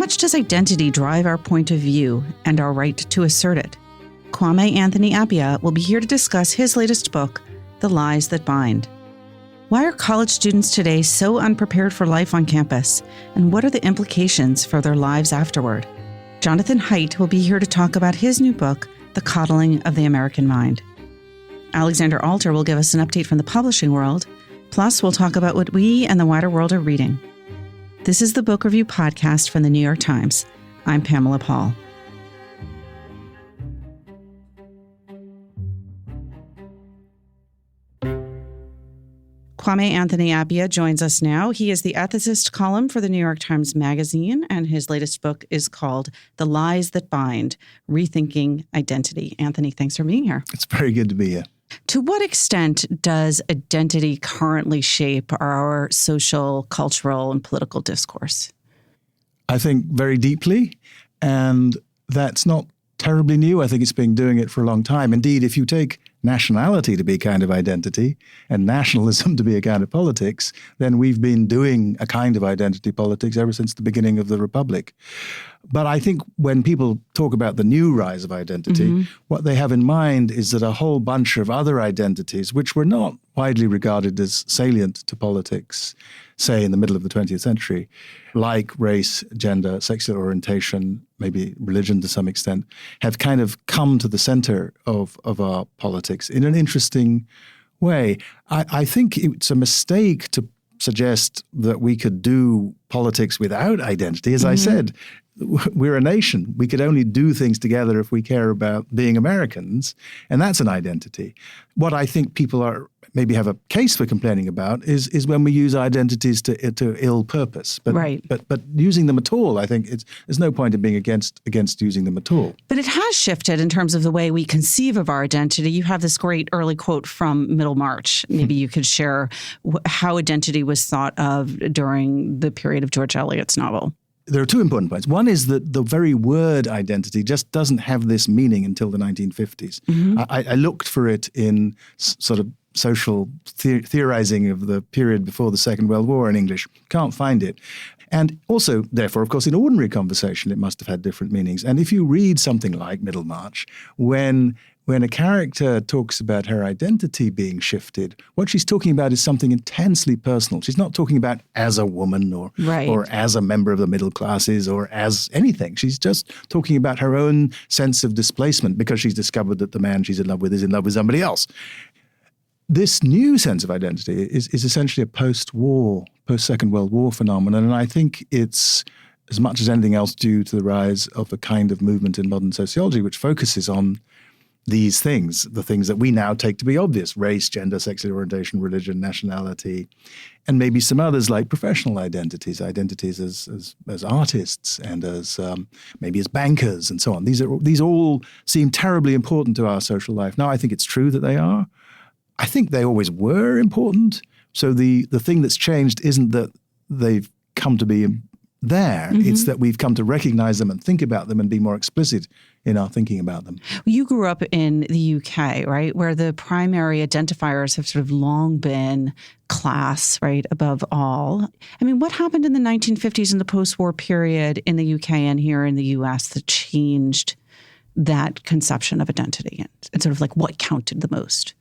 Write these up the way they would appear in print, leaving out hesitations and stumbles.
much does identity drive our point of view and our right to assert it? Kwame Anthony Appiah will be here to discuss his latest book, The Lies That Bind. Why are college students today so unprepared for life on campus, and what are the implications for their lives afterward? Jonathan Haidt will be here to talk about his new book, The Coddling of the American Mind. Alexander Alter will give us an update from the publishing world, plus we'll talk about what we and the wider world are reading. This is the Book Review Podcast from the New York Times. I'm Pamela Paul. Kwame Anthony Appiah joins us now. He is the ethicist column for the New York Times Magazine, and his latest book is called The Lies That Bind, Rethinking Identity. Anthony, thanks for being here. It's very good to be here. To what extent does identity currently shape our social, cultural, and political discourse? I think very deeply, and that's not terribly new. I think it's been doing it for a long time. Indeed, if you take nationality to be a kind of identity and nationalism to be a kind of politics, then we've been doing a kind of identity politics ever since the beginning of the Republic. But I think when people talk about the new rise of identity, what they have in mind is that a whole bunch of other identities, which were not widely regarded as salient to politics, say in the middle of the 20th century, like race, gender, sexual orientation, maybe religion to some extent, have kind of come to the center of our politics in an interesting way. I think it's a mistake to suggest that we could do politics without identity. As I said, we're a nation. We could only do things together if we care about being Americans, and that's an identity. What I think people are maybe have a case for complaining about is when we use identities to ill purpose. But, right. But using them at all, I think there's no point in being against using them at all. But it has shifted in terms of the way we conceive of our identity. You have this great early quote from Middlemarch. Maybe you could share how identity was thought of during the period of George Eliot's novel. There are two important points. One is that the very word identity just doesn't have this meaning until the 1950s. I looked for it in sort of social theorizing of the period before the Second World War in English. Can't find it. And also, therefore, of course, in ordinary conversation, it must have had different meanings. And if you read something like Middlemarch, when a character talks about her identity being shifted, what she's talking about is something intensely personal. She's not talking about as a woman or as a member of the middle classes or as anything. She's just talking about her own sense of displacement because she's discovered that the man she's in love with is in love with somebody else. This new sense of identity is essentially a post-Second World War phenomenon, and I think it's, as much as anything else, due to the rise of a kind of movement in modern sociology which focuses on these things, the things that we now take to be obvious: race, gender, sexual orientation, religion, nationality, and maybe some others like professional identities as artists and as maybe as bankers and so on. These all seem terribly important to our social life. Now, I think it's true that they are. I think they always were important. So the thing that's changed isn't that they've come to be there. It's that we've come to recognize them and think about them and be more explicit in our thinking about them. You grew up in the UK, right, where the primary identifiers have sort of long been class, right, above all. I mean, what happened in the 1950s and the post-war period in the UK and here in the US that changed that conception of identity and sort of like what counted the most?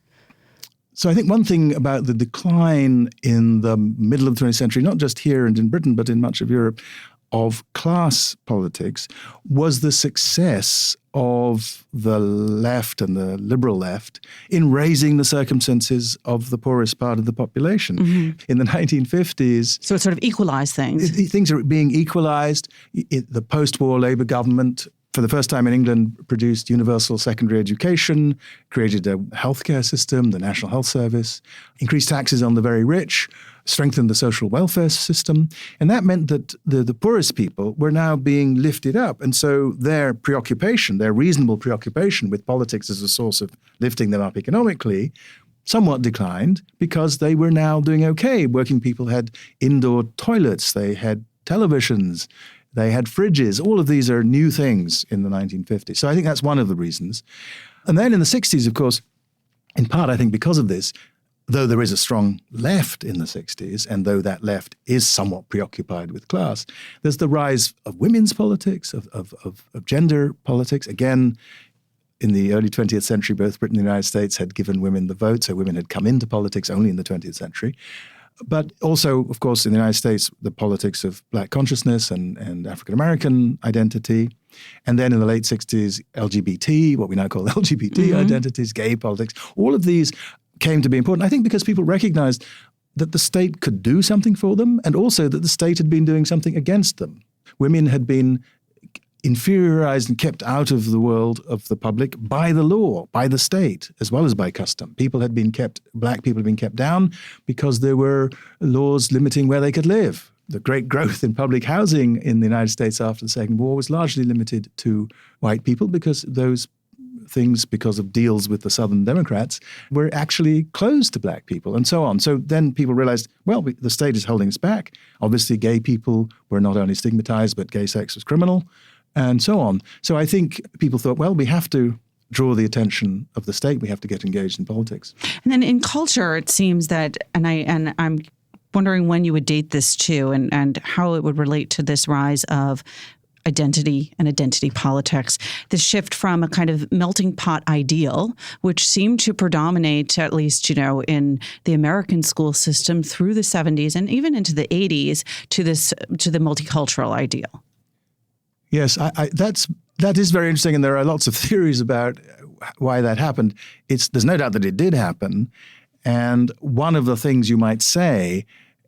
So I think one thing about the decline in the middle of the 20th century, not just here and in Britain, but in much of Europe, of class politics was the success of the left and the liberal left in raising the circumstances of the poorest part of the population. In the 1950s. So it sort of equalized things. Things are being equalized. The post-war Labour government, for the first time in England, produced universal secondary education, created a healthcare system, the National Health Service, increased taxes on the very rich, strengthened the social welfare system. And that meant that the poorest people were now being lifted up. And so their preoccupation, their reasonable preoccupation with politics as a source of lifting them up economically, somewhat declined because they were now doing okay. Working people had indoor toilets, they had televisions, they had fridges. All of these are new things in the 1950s. So I think that's one of the reasons. And then in the 60s, of course, in part, I think because of this, though there is a strong left in the 60s, and though that left is somewhat preoccupied with class, there's the rise of women's politics, of gender politics. Again, in the early 20th century, both Britain and the United States had given women the vote, so women had come into politics only in the 20th century. But also, of course, in the United States, the politics of black consciousness and African-American identity. And then in the late 60s, LGBT, what we now call LGBT identities, gay politics, all of these came to be important, I think, because people recognized that the state could do something for them and also that the state had been doing something against them. Women had been inferiorized and kept out of the world of the public by the law, by the state, as well as by custom. Black people had been kept down because there were laws limiting where they could live. The great growth in public housing in the United States after the Second War was largely limited to white people because those things, because of deals with the Southern Democrats, were actually closed to black people and so on. So then people realized, well, the state is holding us back. Obviously, gay people were not only stigmatized, but gay sex was criminal and so on. So I think people thought, well, we have to draw the attention of the state. We have to get engaged in politics. And then in culture, it seems that, and I'm wondering when you would date this too, and how it would relate to this rise of identity and identity politics, the shift from a kind of melting pot ideal, which seemed to predominate, at least, in the American school system through the 70s and even into the 80s, to the multicultural ideal. Yes, that is very interesting, and there are lots of theories about why that happened. There's no doubt that it did happen, and one of the things you might say,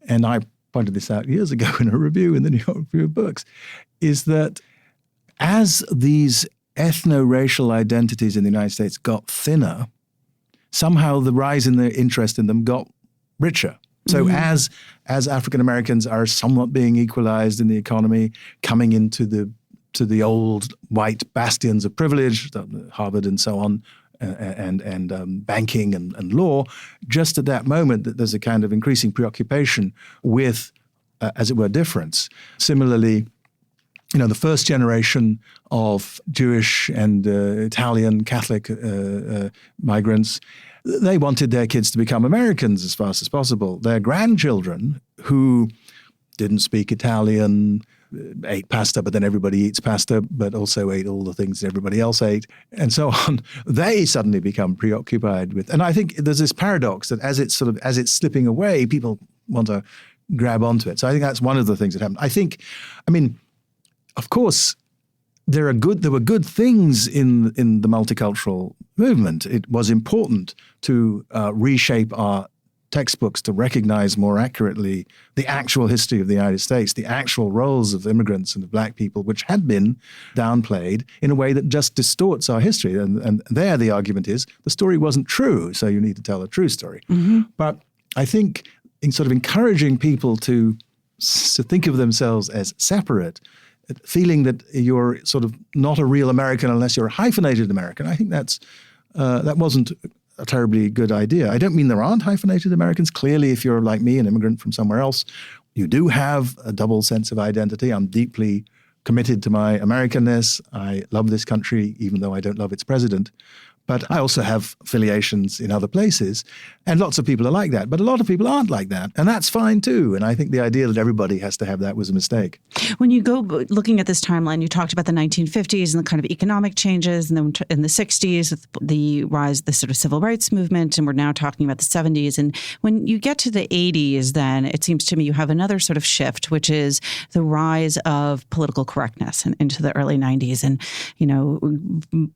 and I pointed this out years ago in a review in the New York Review of Books, is that as these ethno-racial identities in the United States got thinner, somehow the rise in the interest in them got richer. So as African Americans are somewhat being equalized in the economy, coming into the old white bastions of privilege, Harvard and so on, and banking and law, just at that moment that there's a kind of increasing preoccupation with, as it were, difference. Similarly, the first generation of Jewish and Italian Catholic migrants, they wanted their kids to become Americans as fast as possible. Their grandchildren, who didn't speak Italian, ate pasta, but then everybody eats pasta, but also ate all the things everybody else ate, and so on. They suddenly become preoccupied with, and I think there's this paradox that as it's slipping away, people want to grab onto it. So I think that's one of the things that happened. Of course, there were good things in the multicultural movement. It was important to reshape our textbooks to recognize more accurately the actual history of the United States, the actual roles of immigrants and of black people, which had been downplayed in a way that just distorts our history. And there the argument is the story wasn't true, so you need to tell a true story. But I think in sort of encouraging people to think of themselves as separate, feeling that you're sort of not a real American unless you're a hyphenated American, I think that wasn't a terribly good idea. I don't mean there aren't hyphenated Americans. Clearly, if you're like me, an immigrant from somewhere else, you do have a double sense of identity. I'm deeply committed to my Americanness. I love this country, even though I don't love its president. But I also have affiliations in other places, and lots of people are like that. But a lot of people aren't like that, and that's fine too. And I think the idea that everybody has to have that was a mistake. When you go looking at this timeline, you talked about the 1950s and the kind of economic changes, and then in the 60s, the rise of the sort of civil rights movement, and we're now talking about the 70s. And when you get to the 80s, then it seems to me you have another sort of shift, which is the rise of political correctness and into the early 90s. And,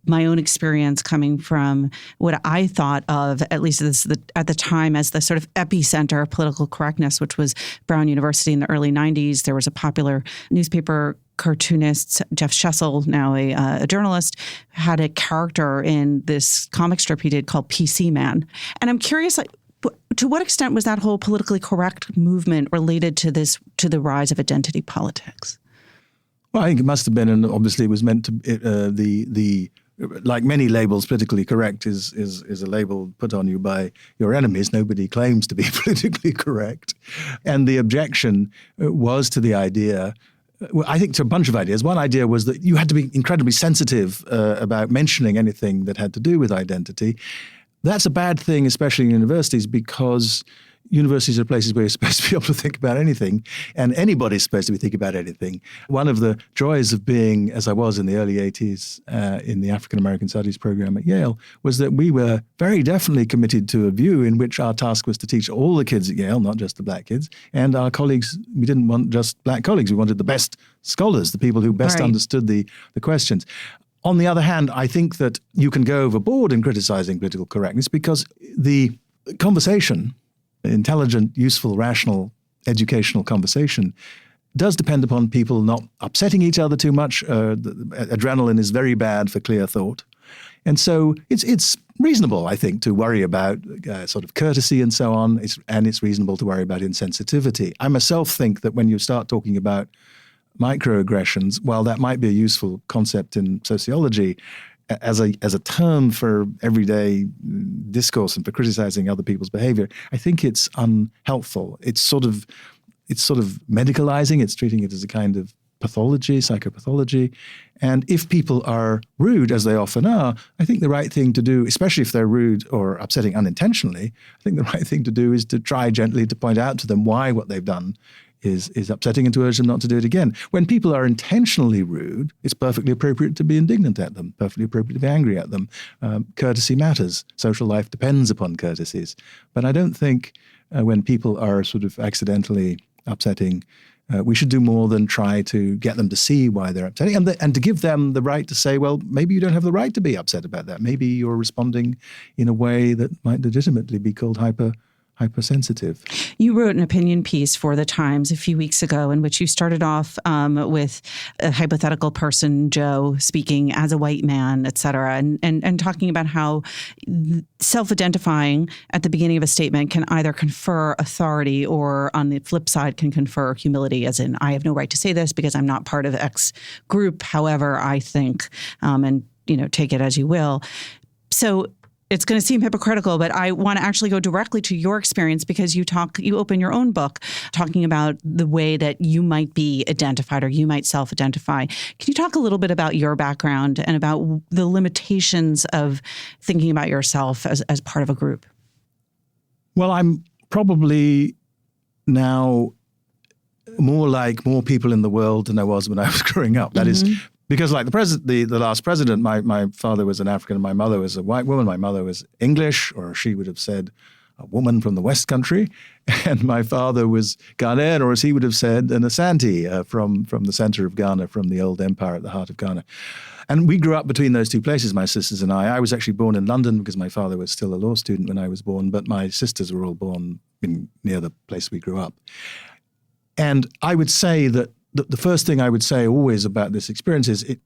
my own experience coming from what I thought of, at least at the time, as the sort of epicenter of political correctness, which was Brown University in the early 90s. There was a popular newspaper cartoonist, Jeff Shessel, now a journalist, had a character in this comic strip he did called PC Man. And I'm curious, to what extent was that whole politically correct movement related to the rise of identity politics? Well, I think it must have been, and obviously it was meant to like many labels, politically correct is a label put on you by your enemies. Nobody claims to be politically correct. And the objection was to the idea, I think to a bunch of ideas. One idea was that you had to be incredibly sensitive about mentioning anything that had to do with identity. That's a bad thing, especially in universities, because universities are places where you're supposed to be able to think about anything, and anybody's supposed to be thinking about anything. One of the joys of being, as I was in the early 80s, in the African American Studies program at Yale, was that we were very definitely committed to a view in which our task was to teach all the kids at Yale, not just the black kids, and our colleagues. We didn't want just black colleagues. We wanted the best scholars, the people who best understood the questions. On the other hand, I think that you can go overboard in criticizing political correctness because the conversation, intelligent, useful, rational, educational conversation, does depend upon people not upsetting each other too much. Adrenaline is very bad for clear thought. And so it's reasonable, I think, to worry about sort of courtesy and so on, and it's reasonable to worry about insensitivity. I myself think that when you start talking about microaggressions, while that might be a useful concept in sociology, as a term for everyday discourse and for criticizing other people's behavior, I think it's unhelpful. It's sort of medicalizing. It's treating it as a kind of pathology, psychopathology. And if people are rude, as they often are, I think the right thing to do, especially if they're rude or upsetting unintentionally, I think the right thing to do is to try gently to point out to them why what they've done is upsetting and to urge them not to do it again. When people are intentionally rude, it's perfectly appropriate to be indignant at them, perfectly appropriate to be angry at them. Courtesy matters. Social life depends upon courtesies. But I don't think when people are sort of accidentally upsetting, we should do more than try to get them to see why they're upsetting and to give them the right to say, well, maybe you don't have the right to be upset about that. Maybe you're responding in a way that might legitimately be called hypersensitive. You wrote an opinion piece for The Times a few weeks ago in which you started off with a hypothetical person, Joe, speaking as a white man, et cetera, and talking about how self-identifying at the beginning of a statement can either confer authority or, on the flip side, can confer humility, as in, I have no right to say this because I'm not part of X group, however I think, and, take it as you will. So it's going to seem hypocritical, but I want to actually go directly to your experience because you open your own book talking about the way that you might be identified or you might self-identify. Can you talk a little bit about your background and about the limitations of thinking about yourself as part of a group? Well, I'm probably now more like more people in the world than I was when I was growing up. That is, because like the last president, my father was an African and my mother was a white woman. My mother was English, or she would have said a woman from the West Country. And my father was Ghanaian, or as he would have said, an Asante from the center of Ghana, from the old empire at the heart of Ghana. And we grew up between those two places, my sisters and I. I was actually born in London because my father was still a law student when I was born, but my sisters were all born near the place we grew up. And I would say that the first thing I would say always about this experience is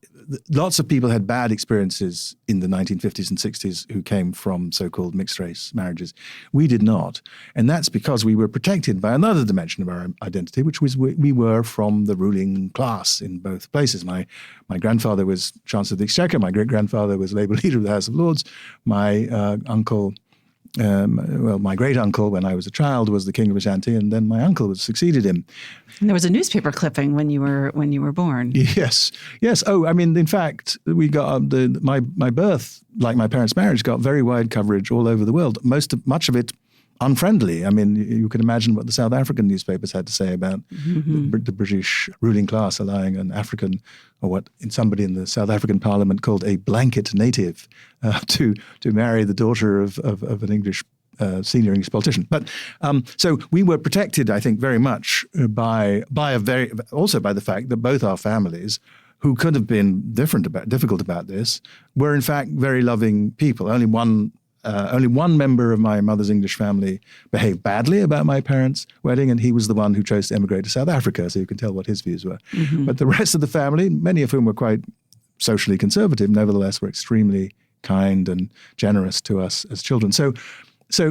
lots of people had bad experiences in the 1950s and 60s who came from so-called mixed-race marriages. We did not. And that's because we were protected by another dimension of our identity, which was we were from the ruling class in both places. My grandfather was Chancellor of the Exchequer. My great-grandfather was Labour leader of the House of Lords. My uncle... my great uncle, when I was a child, was the King of Ashanti, and then my uncle succeeded him. And there was a newspaper clipping when you were born. Yes. Oh, I mean, in fact, we got my birth, like my parents' marriage, got very wide coverage all over the world. Much of it unfriendly. I mean, you can imagine what the South African newspapers had to say about the British ruling class allowing an African, or what somebody in the South African Parliament called a blanket native, to marry the daughter of an English senior English politician. But so we were protected, I think, very much also by the fact that both our families, who could have been difficult about this, were in fact very loving people. Only one member of my mother's English family behaved badly about my parents' wedding, and he was the one who chose to emigrate to South Africa, so you can tell what his views were. But the rest of the family, many of whom were quite socially conservative, nevertheless were extremely kind and generous to us as children. So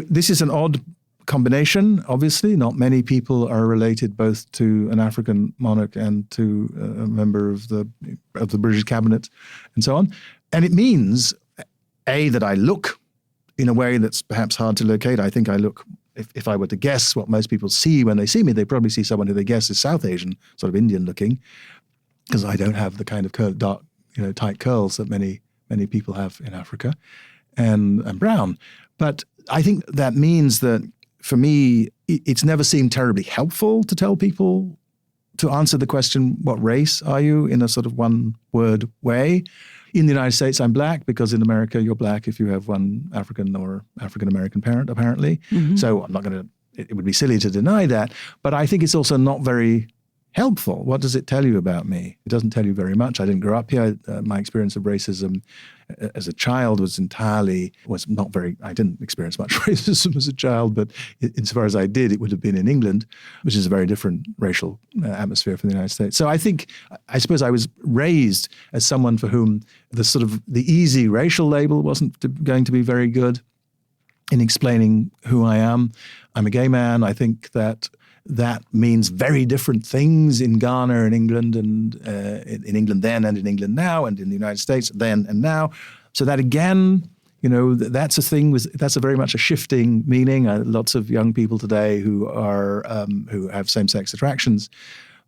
this is an odd combination, obviously. Not many people are related both to an African monarch and to a member of the British cabinet and so on. And it means, A, that I look in a way that's perhaps hard to locate. I think I look, if I were to guess what most people see when they see me, they probably see someone who they guess is South Asian, sort of Indian looking, because I don't have the kind of tight curls that many people have in Africa, and brown. But I think that means that, for me, it's never seemed terribly helpful to tell people to answer the question, what race are you, in a sort of one-word way. In the United States, I'm black, because in America, you're black if you have one African or African-American parent, apparently. Mm-hmm. So I'm not going to, it would be silly to deny that. But I think it's also not very helpful. What does it tell you about me? It doesn't tell you very much. I didn't grow up here. My experience of racism as a child I didn't experience much racism as a child, but insofar as I did, it would have been in England, which is a very different racial atmosphere from the United States. So I suppose I was raised as someone for whom the easy racial label wasn't going to be very good in explaining who I am. I'm a gay man. I think that means very different things in Ghana and England, and in England then and in England now, and in the United States then and now. So that again, that's a thing. That's a very much a shifting meaning. Lots of young people today who have same-sex attractions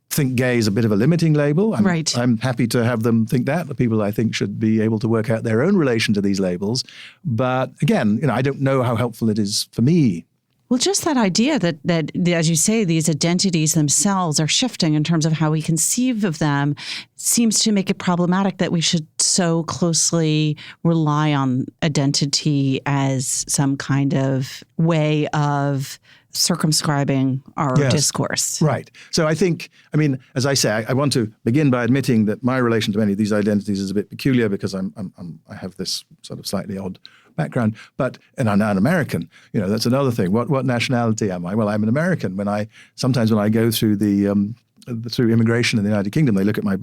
think gay is a bit of a limiting label. Right. I'm happy to have them think that. The people I think should be able to work out their own relation to these labels. But again, I don't know how helpful it is for me. Well, just that idea that, as you say, these identities themselves are shifting in terms of how we conceive of them seems to make it problematic that we should so closely rely on identity as some kind of way of circumscribing our discourse. Right. So as I say, I want to begin by admitting that my relation to many of these identities is a bit peculiar, because I have this sort of slightly odd background, and I'm now an American. That's another thing. What nationality am I? Well, I'm an American. Sometimes when I go through through immigration in the United Kingdom, they look at my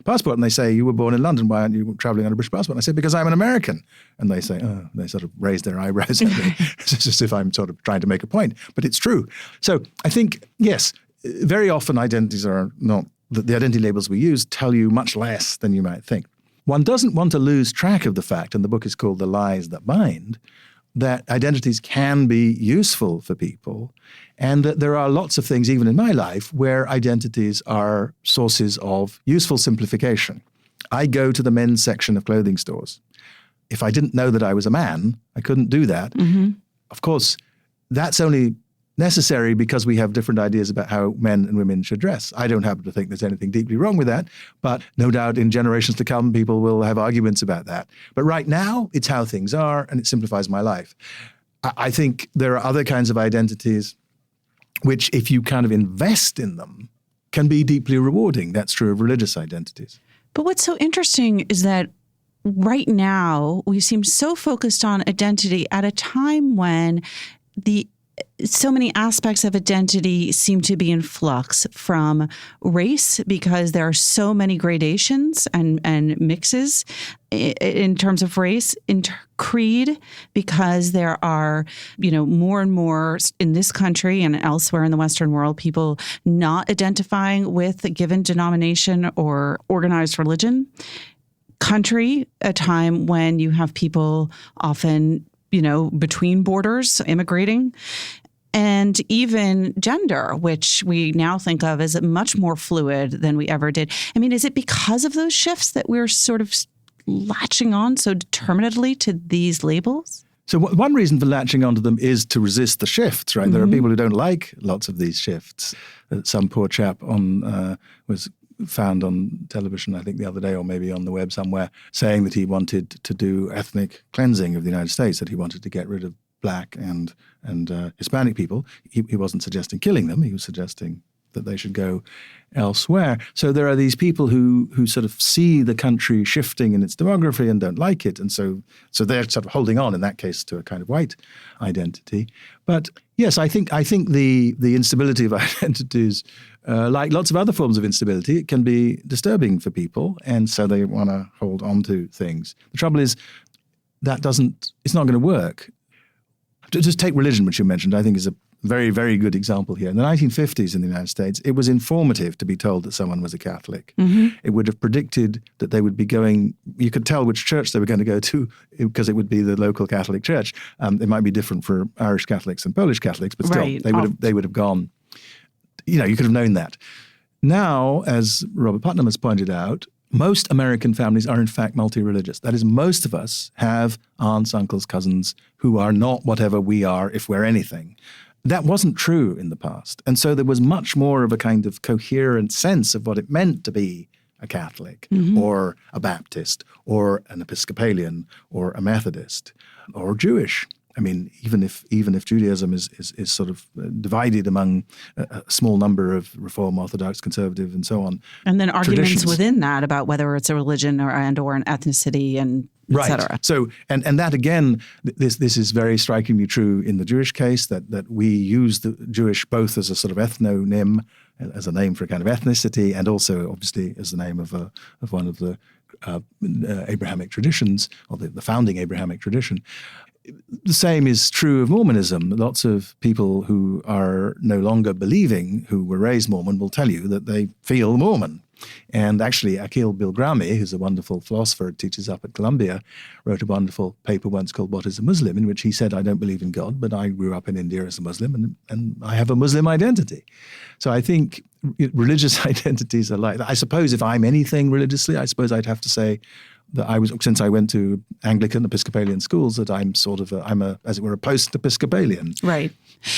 passport and they say, "You were born in London. Why aren't you traveling on a British passport?" And I say, "Because I'm an American." And they say, "Oh," they sort of raise their eyebrows at me, just as if I'm sort of trying to make a point. But it's true. So I think, yes, very often identities are not, the identity labels we use tell you much less than you might think. One doesn't want to lose track of the fact, and the book is called The Lies That Bind, that identities can be useful for people, and that there are lots of things, even in my life, where identities are sources of useful simplification. I go to the men's section of clothing stores. If I didn't know that I was a man, I couldn't do that. Mm-hmm. Of course, that's only necessary because we have different ideas about how men and women should dress. I don't happen to think there's anything deeply wrong with that, but no doubt in generations to come, people will have arguments about that. But right now, it's how things are, and it simplifies my life. I think there are other kinds of identities which, if you kind of invest in them, can be deeply rewarding. That's true of religious identities. But what's so interesting is that right now, we seem so focused on identity at a time when so many aspects of identity seem to be in flux, from race, because there are so many gradations and mixes in terms of race, creed, because there are, more and more in this country and elsewhere in the Western world, people not identifying with a given denomination or organized religion. Country, a time when you have people often between borders, immigrating, and even gender, which we now think of as much more fluid than we ever did. Is it because of those shifts that we're sort of latching on so determinedly to these labels? So one reason for latching onto them is to resist the shifts, right? Mm-hmm. There are people who don't like lots of these shifts. Some poor chap was found on television, I think the other day, or maybe on the web somewhere, saying that he wanted to do ethnic cleansing of the United States, that he wanted to get rid of Black and Hispanic people. He wasn't suggesting killing them. He was suggesting that they should go elsewhere. So there are these people who sort of see the country shifting in its demography and don't like it. And so they're sort of holding on, in that case, to a kind of white identity. But yes, I think the instability of identities, like lots of other forms of instability, it can be disturbing for people. And so they want to hold on to things. The trouble is it's not going to work. Just take religion, which you mentioned, I think is a very, very good example here. In the 1950s in the United States, it was informative to be told that someone was a Catholic. Mm-hmm. It would have predicted that they would be going, you could tell which church they were going to go to because it would be the local Catholic church. It might be different for Irish Catholics and Polish Catholics, but still, right. they would have gone, you could have known that. Now, as Robert Putnam has pointed out, most American families are in fact multi-religious. That is, most of us have aunts, uncles, cousins who are not whatever we are if we're anything. That wasn't true in the past. And so there was much more of a kind of coherent sense of what it meant to be a Catholic or a Baptist or an Episcopalian or a Methodist or Jewish. I mean, even if Judaism is sort of divided among a small number of Reform, Orthodox, Conservative, and so on. And then arguments within that about whether it's a religion or an ethnicity and et cetera. Right. So, and that again, this is very strikingly true in the Jewish case, that we use the Jewish both as a sort of ethnonym, as a name for a kind of ethnicity, and also obviously as the name of one of the Abrahamic traditions, or the founding Abrahamic tradition. The same is true of Mormonism. Lots of people who are no longer believing, who were raised Mormon, will tell you that they feel Mormon. And actually, Akil Bilgrami, who's a wonderful philosopher who teaches up at Columbia, wrote a wonderful paper once called What is a Muslim?, in which he said, I don't believe in God, but I grew up in India as a Muslim, and I have a Muslim identity. So I think religious identities are like that. I suppose if I'm anything religiously, I suppose I'd have to say that since I went to Anglican Episcopalian schools, that I'm sort of as it were, a post-Episcopalian. Right.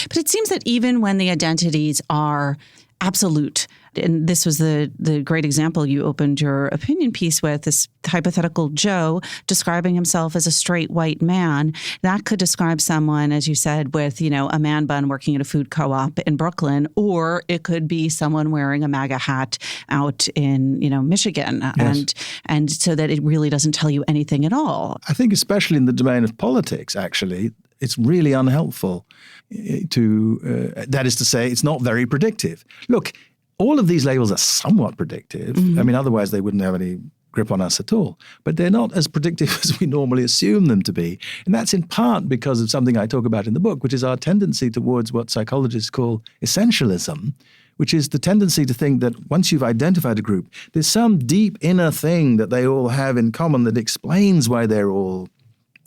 But it seems that even when the identities are absolute, and this was the great example you opened your opinion piece with, this hypothetical Joe describing himself as a straight white man, that could describe someone, as you said, with, a man bun working at a food co-op in Brooklyn, or it could be someone wearing a MAGA hat out in, Michigan. Yes. And so that it really doesn't tell you anything at all. I think especially in the domain of politics, actually, it's really unhelpful that is to say, it's not very predictive. Look, all of these labels are somewhat predictive. I mean, otherwise they wouldn't have any grip on us at all. But they're not as predictive as we normally assume them to be. And that's in part because of something I talk about in the book, which is our tendency towards what psychologists call essentialism, which is the tendency to think that once you've identified a group, there's some deep inner thing that they all have in common that explains why they're all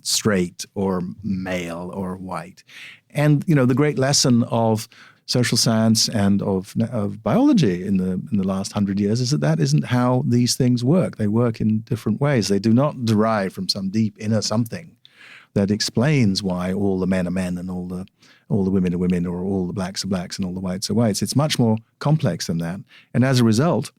straight or male or white. And, the great lesson of social science and of biology in the last 100 years is that isn't how these things work. They work in different ways. They do not derive from some deep inner something that explains why all the men are men and all the women are women, or all the blacks are blacks and all the whites are whites. It's much more complex than that. And as a result,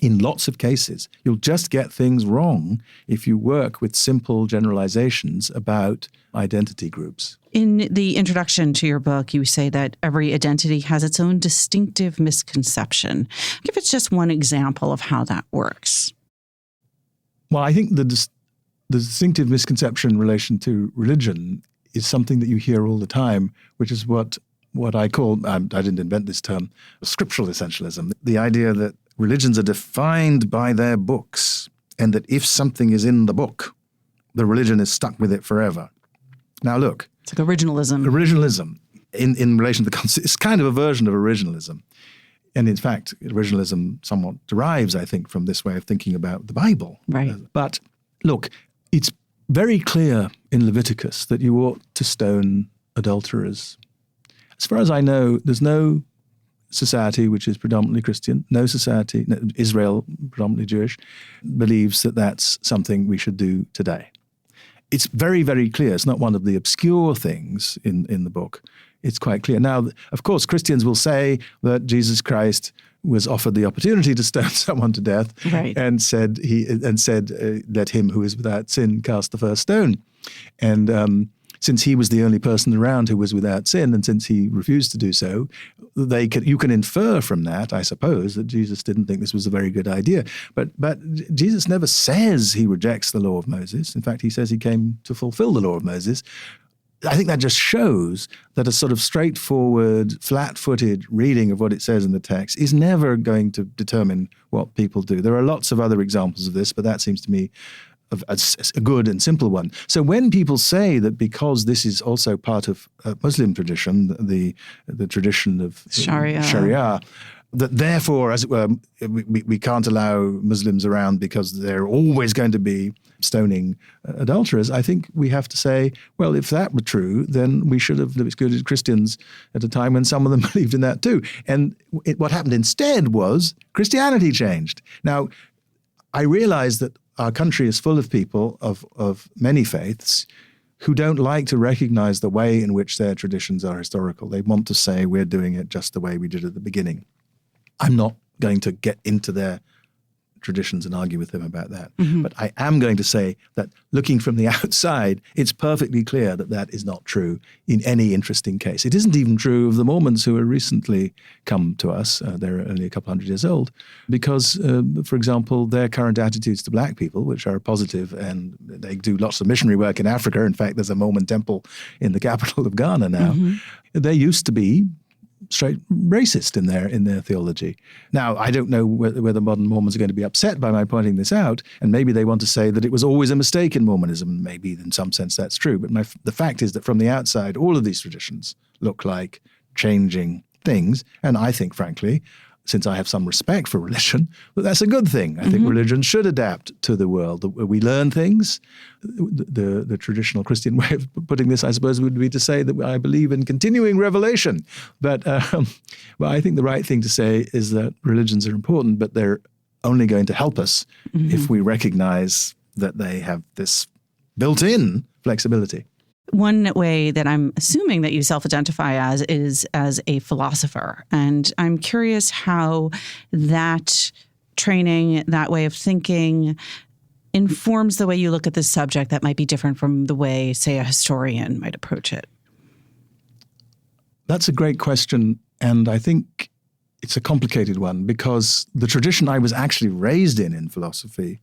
in lots of cases, you'll just get things wrong if you work with simple generalizations about identity groups. In the introduction to your book, you say that every identity has its own distinctive misconception. Give us just one example of how that works. Well, I think the distinctive misconception in relation to religion is something that you hear all the time, which is what I call, I didn't invent this term, scriptural essentialism. The idea that religions are defined by their books, and that if something is in the book, the religion is stuck with it forever. Now look. It's like originalism. Originalism in relation to the concept, it's kind of a version of originalism. And in fact, originalism somewhat derives, I think, from this way of thinking about the Bible. Right. But look, it's very clear in Leviticus that you ought to stone adulterers. As far as I know, there's no society which is predominantly Christian, Israel, predominantly Jewish, believes that that's something we should do today. It's very, very clear. It's not one of the obscure things in the book. It's quite clear. Now, of course, Christians will say that Jesus Christ was offered the opportunity to stone someone to death, right, and said, "Let him who is without sin cast the first stone." And since he was the only person around who was without sin, and since he refused to do so, you can infer from that, I suppose, that Jesus didn't think this was a very good idea. But Jesus never says he rejects the law of Moses. In fact, he says he came to fulfill the law of Moses. I think that just shows that a sort of straightforward, flat-footed reading of what it says in the text is never going to determine what people do. There are lots of other examples of this, but that seems to me a good and simple one. So when people say that because this is also part of Muslim tradition, the tradition of Sharia, that therefore, as it were, we can't allow Muslims around because they're always going to be stoning adulterers, I think we have to say, well, if that were true, then we should have excluded Christians at a time when some of them believed in that too. And what happened instead was Christianity changed. Now, I realize that our country is full of people of many faiths who don't like to recognize the way in which their traditions are historical. They want to say we're doing it just the way we did at the beginning. I'm not going to get into their traditions and argue with them about that. Mm-hmm. But I am going to say that looking from the outside, it's perfectly clear that that is not true in any interesting case. It isn't even true of the Mormons who have recently come to us. They're only a couple hundred years old because, for example, their current attitudes to black people, which are positive, and they do lots of missionary work in Africa. In fact, there's a Mormon temple in the capital of Ghana now. Mm-hmm. They used to be straight racist in their theology. Now, I don't know whether modern Mormons are going to be upset by my pointing this out, and maybe they want to say that it was always a mistake in Mormonism. Maybe in some sense that's true, but the fact is that from the outside, all of these traditions look like changing things, and I think, frankly, since I have some respect for religion, that that's a good thing. I think religion should adapt to the world. We learn things. The traditional Christian way of putting this, I suppose, would be to say that I believe in continuing revelation. But well, I think the right thing to say is that religions are important, but they're only going to help us if we recognize that they have this built-in flexibility. One way that I'm assuming that you self-identify as is as a philosopher. And I'm curious how that training, that way of thinking, informs the way you look at this subject that might be different from the way, say, a historian might approach it. That's a great question. And I think it's a complicated one because the tradition I was actually raised in philosophy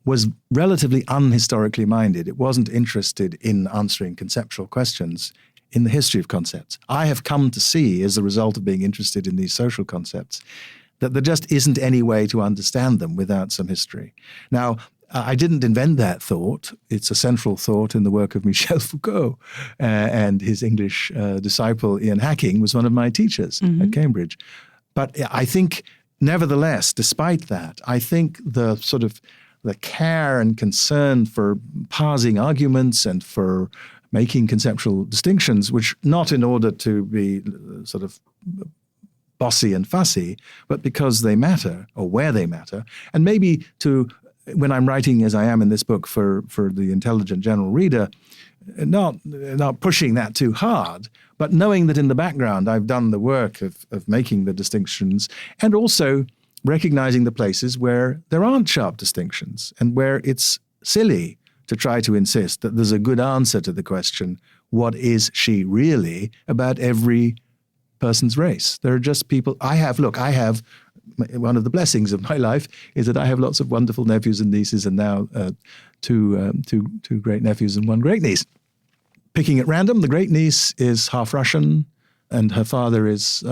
was relatively unhistorically minded. It wasn't interested in answering conceptual questions in the history of concepts. I have come to see, as a result of being interested in these social concepts, that there just isn't any way to understand them without some history. Now, I didn't invent that thought. It's a central thought in the work of Michel Foucault, and his English disciple Ian Hacking was one of my teachers at Cambridge. But I think, nevertheless, despite that, I think the sort of the care and concern for parsing arguments and for making conceptual distinctions, which not in order to be sort of bossy and fussy, but because they matter or where they matter. And maybe to, when I'm writing, as I am in this book, for the intelligent general reader, not pushing that too hard, but knowing that in the background I've done the work of making the distinctions and also recognizing the places where there aren't sharp distinctions and where it's silly to try to insist that there's a good answer to the question, what is she really, about every person's race? There are just people. I have one of the blessings of my life is that I have lots of wonderful nephews and nieces, and now two great nephews and one great niece. Picking at random, the great niece is half Russian and her father is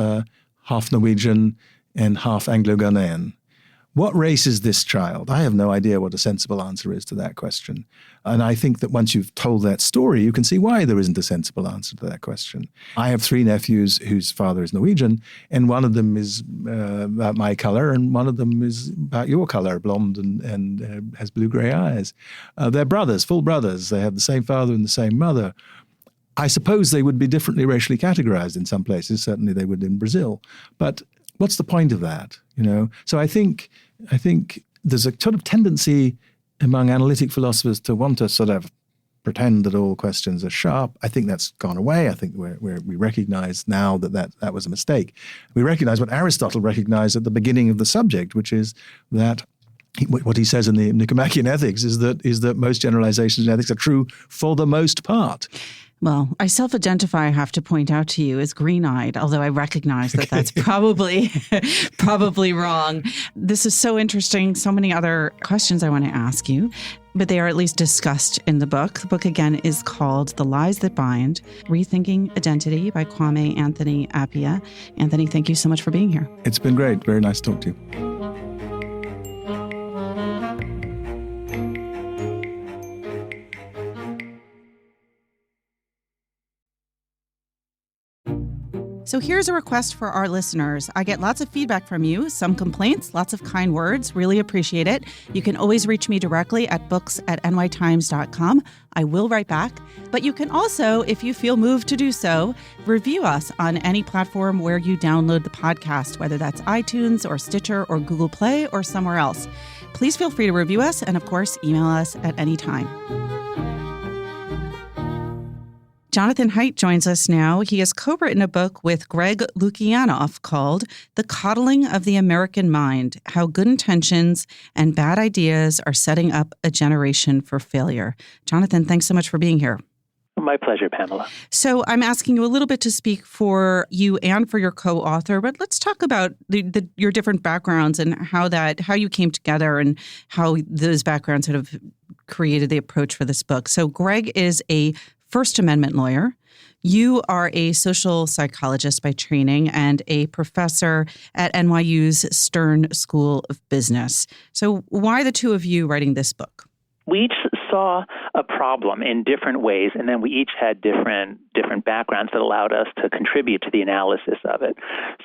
half Norwegian and half Anglo-Ghanaian. What race is this child? I have no idea what a sensible answer is to that question. And I think that once you've told that story, you can see why there isn't a sensible answer to that question. I have 3 nephews whose father is Norwegian, and one of them is about my color, and one of them is about your color, blonde and has blue-gray eyes. They're brothers, full brothers. They have the same father and the same mother. I suppose they would be differently racially categorized in some places. Certainly they would in Brazil. But what's the point of that, So I think there's a sort of tendency among analytic philosophers to want to sort of pretend that all questions are sharp. I think that's gone away. I think we recognize now that was a mistake. We recognize what Aristotle recognized at the beginning of the subject, which is that what he says in the Nicomachean Ethics is that most generalizations in ethics are true for the most part. Well, I self-identify, I have to point out to you, as green-eyed, although I recognize that that's probably wrong. This is so interesting. So many other questions I want to ask you, but they are at least discussed in the book. The book, again, is called The Lies That Bind, Rethinking Identity by Kwame Anthony Appiah. Anthony, thank you so much for being here. It's been great. Very nice to talk to you. So here's a request for our listeners. I get lots of feedback from you, some complaints, lots of kind words. Really appreciate it. You can always reach me directly at books@nytimes.com. I will write back. But you can also, if you feel moved to do so, review us on any platform where you download the podcast, whether that's iTunes or Stitcher or Google Play or somewhere else. Please feel free to review us and, of course, email us at any time. Jonathan Haidt joins us now. He has co-written a book with Greg Lukianoff called The Coddling of the American Mind, How Good Intentions and Bad Ideas Are Setting Up a Generation for Failure. Jonathan, thanks so much for being here. My pleasure, Pamela. So I'm asking you a little bit to speak for you and for your co-author, but let's talk about your different backgrounds and how you came together and how those backgrounds sort of created the approach for this book. So Greg is a First Amendment lawyer. You are a social psychologist by training and a professor at NYU's Stern School of Business. So why the two of you writing this book? We each saw a problem in different ways, and then we each had different backgrounds that allowed us to contribute to the analysis of it.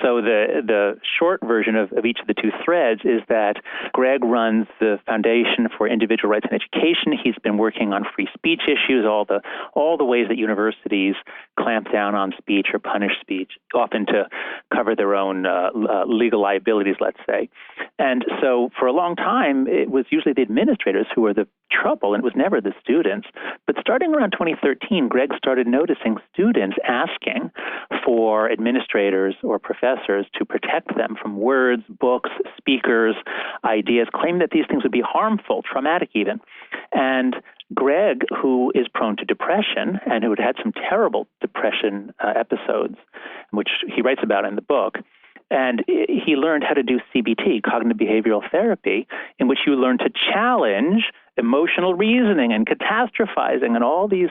So the short version of each of the two threads is that Greg runs the Foundation for Individual Rights and Education. He's been working on free speech issues, all the ways that universities clamp down on speech or punish speech, often to cover their own legal liabilities, let's say. And so for a long time, it was usually the administrators who were the trouble, and it was never the students. But starting around 2013, Greg started noticing students asking for administrators or professors to protect them from words, books, speakers, ideas, claiming that these things would be harmful, traumatic even. And Greg, who is prone to depression and who had had some terrible depression episodes, which he writes about in the book, and he learned how to do CBT, cognitive behavioral therapy, in which you learn to challenge emotional reasoning and catastrophizing and all these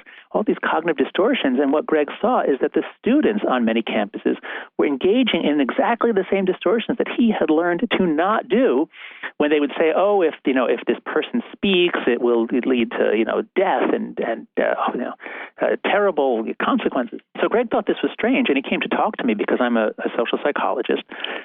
cognitive distortions. And what Greg saw is that the students on many campuses were engaging in exactly the same distortions that he had learned to not do when they would say, oh, if this person speaks, it will lead to, death and terrible consequences. So Greg thought this was strange, and he came to talk to me because I'm a social psychologist,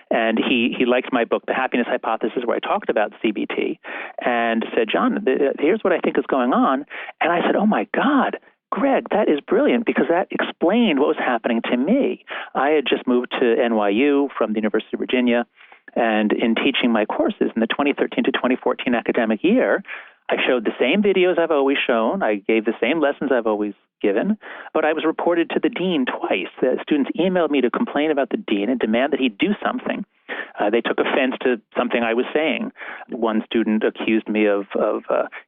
and he liked my book, The Happiness Hypothesis, where I talked about CBT, and said, John, here's what I think is going on. And I said, oh my God, Greg, that is brilliant, because that explained what was happening to me. I had just moved to NYU from the University of Virginia, and in teaching my courses in the 2013 to 2014 academic year, I showed the same videos I've always shown. I gave the same lessons I've always given, but I was reported to the dean twice. The students emailed me to complain about the dean and demand that he do something. They took offense to something I was saying. One student accused me of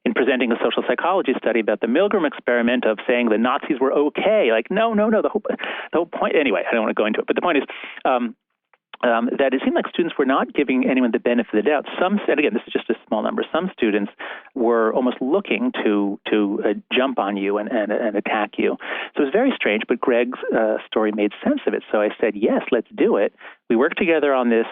in presenting a social psychology study about the Milgram experiment, of saying the Nazis were okay. Like, no, the whole point. Anyway, I don't want to go into it, but the point is, that it seemed like students were not giving anyone the benefit of the doubt. Some said, again, this is just a small number, some students were almost looking to jump on you and attack you. So it was very strange, but Greg's story made sense of it. So I said, yes, let's do it. We worked together on this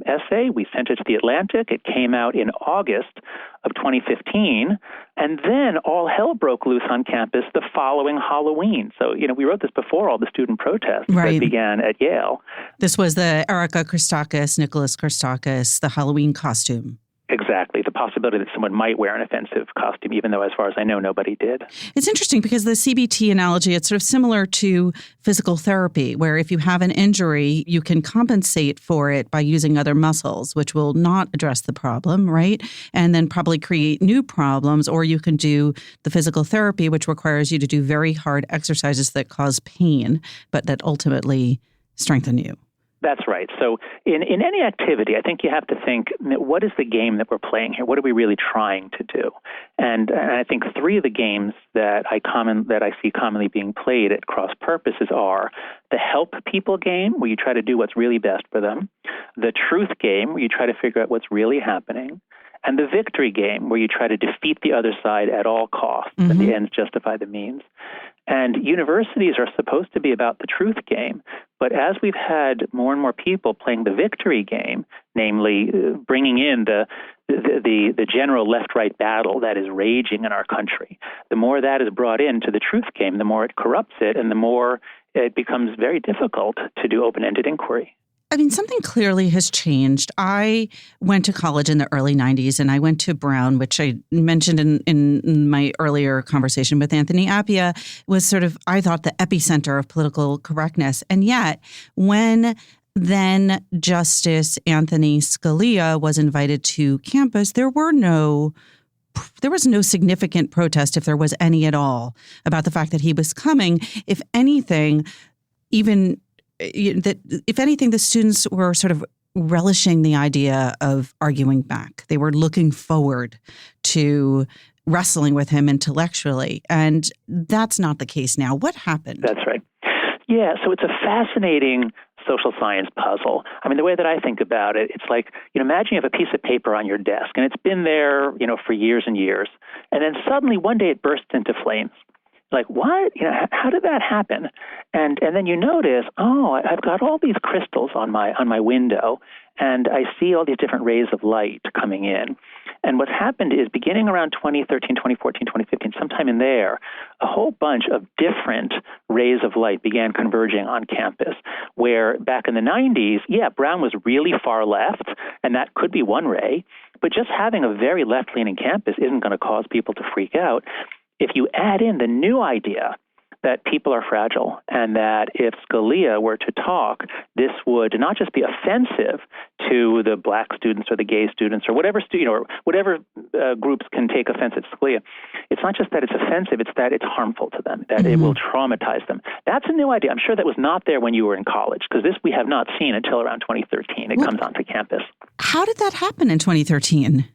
essay. We sent it to The Atlantic. It came out in August of 2015. And then all hell broke loose on campus the following Halloween. So, we wrote this before all the student protests that began at Yale. This was the Nicholas Christakis, the Halloween costume. Exactly. The possibility that someone might wear an offensive costume, even though, as far as I know, nobody did. It's interesting because the CBT analogy, it's sort of similar to physical therapy, where if you have an injury, you can compensate for it by using other muscles, which will not address the problem, right? And then probably create new problems. Or you can do the physical therapy, which requires you to do very hard exercises that cause pain, but that ultimately strengthen you. That's right. So in any activity, I think you have to think, what is the game that we're playing here? What are we really trying to do? And I think three of the games that I see commonly being played at cross purposes are the help people game, where you try to do what's really best for them, the truth game, where you try to figure out what's really happening, and the victory game, where you try to defeat the other side at all costs, and the ends justify the means. And universities are supposed to be about the truth game, but as we've had more and more people playing the victory game, namely bringing in the general left-right battle that is raging in our country, the more that is brought into the truth game, the more it corrupts it, and the more it becomes very difficult to do open-ended inquiry. I mean, something clearly has changed. I went to college in the early 90s, and I went to Brown, which I mentioned in my earlier conversation with Anthony Appiah, was sort of, I thought, the epicenter of political correctness. And yet, when then Justice Anthony Scalia was invited to campus, there was no significant protest, if there was any at all, about the fact that he was coming. If anything, the students were sort of relishing the idea of arguing back. They were looking forward to wrestling with him intellectually. And that's not the case now. What happened? That's right. Yeah, so it's a fascinating social science puzzle. I mean, the way that I think about it, it's like, imagine you have a piece of paper on your desk, and it's been there, for years and years, and then suddenly one day it bursts into flames. Like, what? How did that happen? And then you notice, I've got all these crystals on my window, and I see all these different rays of light coming in. And what's happened is, beginning around 2013, 2014, 2015, sometime in there, a whole bunch of different rays of light began converging on campus, where back in the 90s, Brown was really far left, and that could be one ray, but just having a very left-leaning campus isn't going to cause people to freak out. If you add in the new idea that people are fragile and that if Scalia were to talk, this would not just be offensive to the black students or the gay students or whatever groups can take offense at Scalia. It's not just that it's offensive, it's that it's harmful to them, that it will traumatize them. That's a new idea. I'm sure that was not there when you were in college, because this we have not seen until around 2013. It comes onto campus. How did that happen in 2013?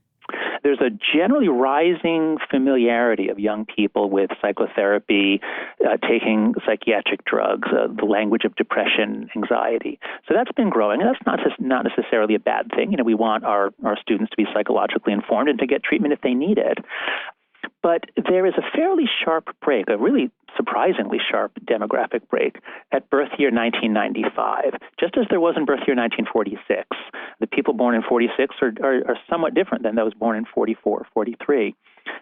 There's a generally rising familiarity of young people with psychotherapy, taking psychiatric drugs, the language of depression, anxiety. So that's been growing, and that's not necessarily a bad thing. We want our students to be psychologically informed and to get treatment if they need it. But there is a fairly sharp break, a really surprisingly sharp demographic break at birth year 1995, just as there was in birth year 1946. The people born in 46 are somewhat different than those born in 44, 43.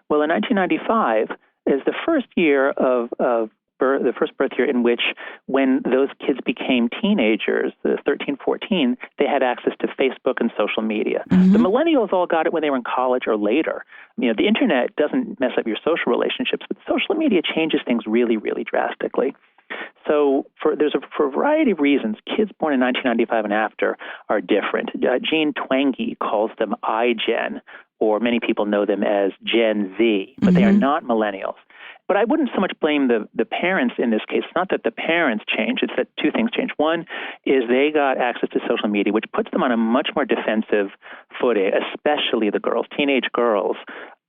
Well, in 1995 is the first year of the first birth year in which, when those kids became teenagers, the 13, 14, they had access to Facebook and social media. The millennials all got it when they were in college or later. The internet doesn't mess up your social relationships, but social media changes things really, really drastically. So for a variety of reasons, kids born in 1995 and after are different. Jean Twenge calls them iGen, or many people know them as Gen Z, but they are not millennials. But I wouldn't so much blame the parents in this case. It's not that the parents change. It's that two things change. One is they got access to social media, which puts them on a much more defensive footing, especially the girls. Teenage girls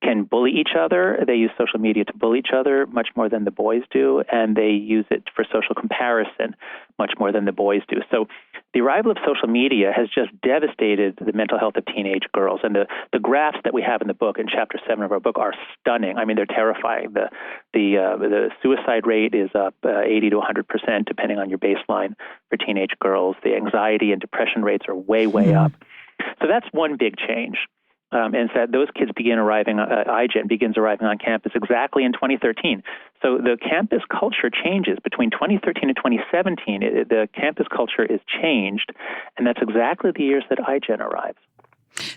can bully each other. They use social media to bully each other much more than the boys do, and they use it for social comparison much more than the boys do. So the arrival of social media has just devastated the mental health of teenage girls. And the graphs that we have in the book, in Chapter 7 of our book, are stunning. I mean, they're terrifying. The suicide rate is up 80 to 100%, depending on your baseline for teenage girls. The anxiety and depression rates are way, way up. So that's one big change. And it's that those kids iGen begins arriving on campus exactly in 2013. So the campus culture changes between 2013 and 2017. The campus culture is changed, and that's exactly the years that iGen arrives.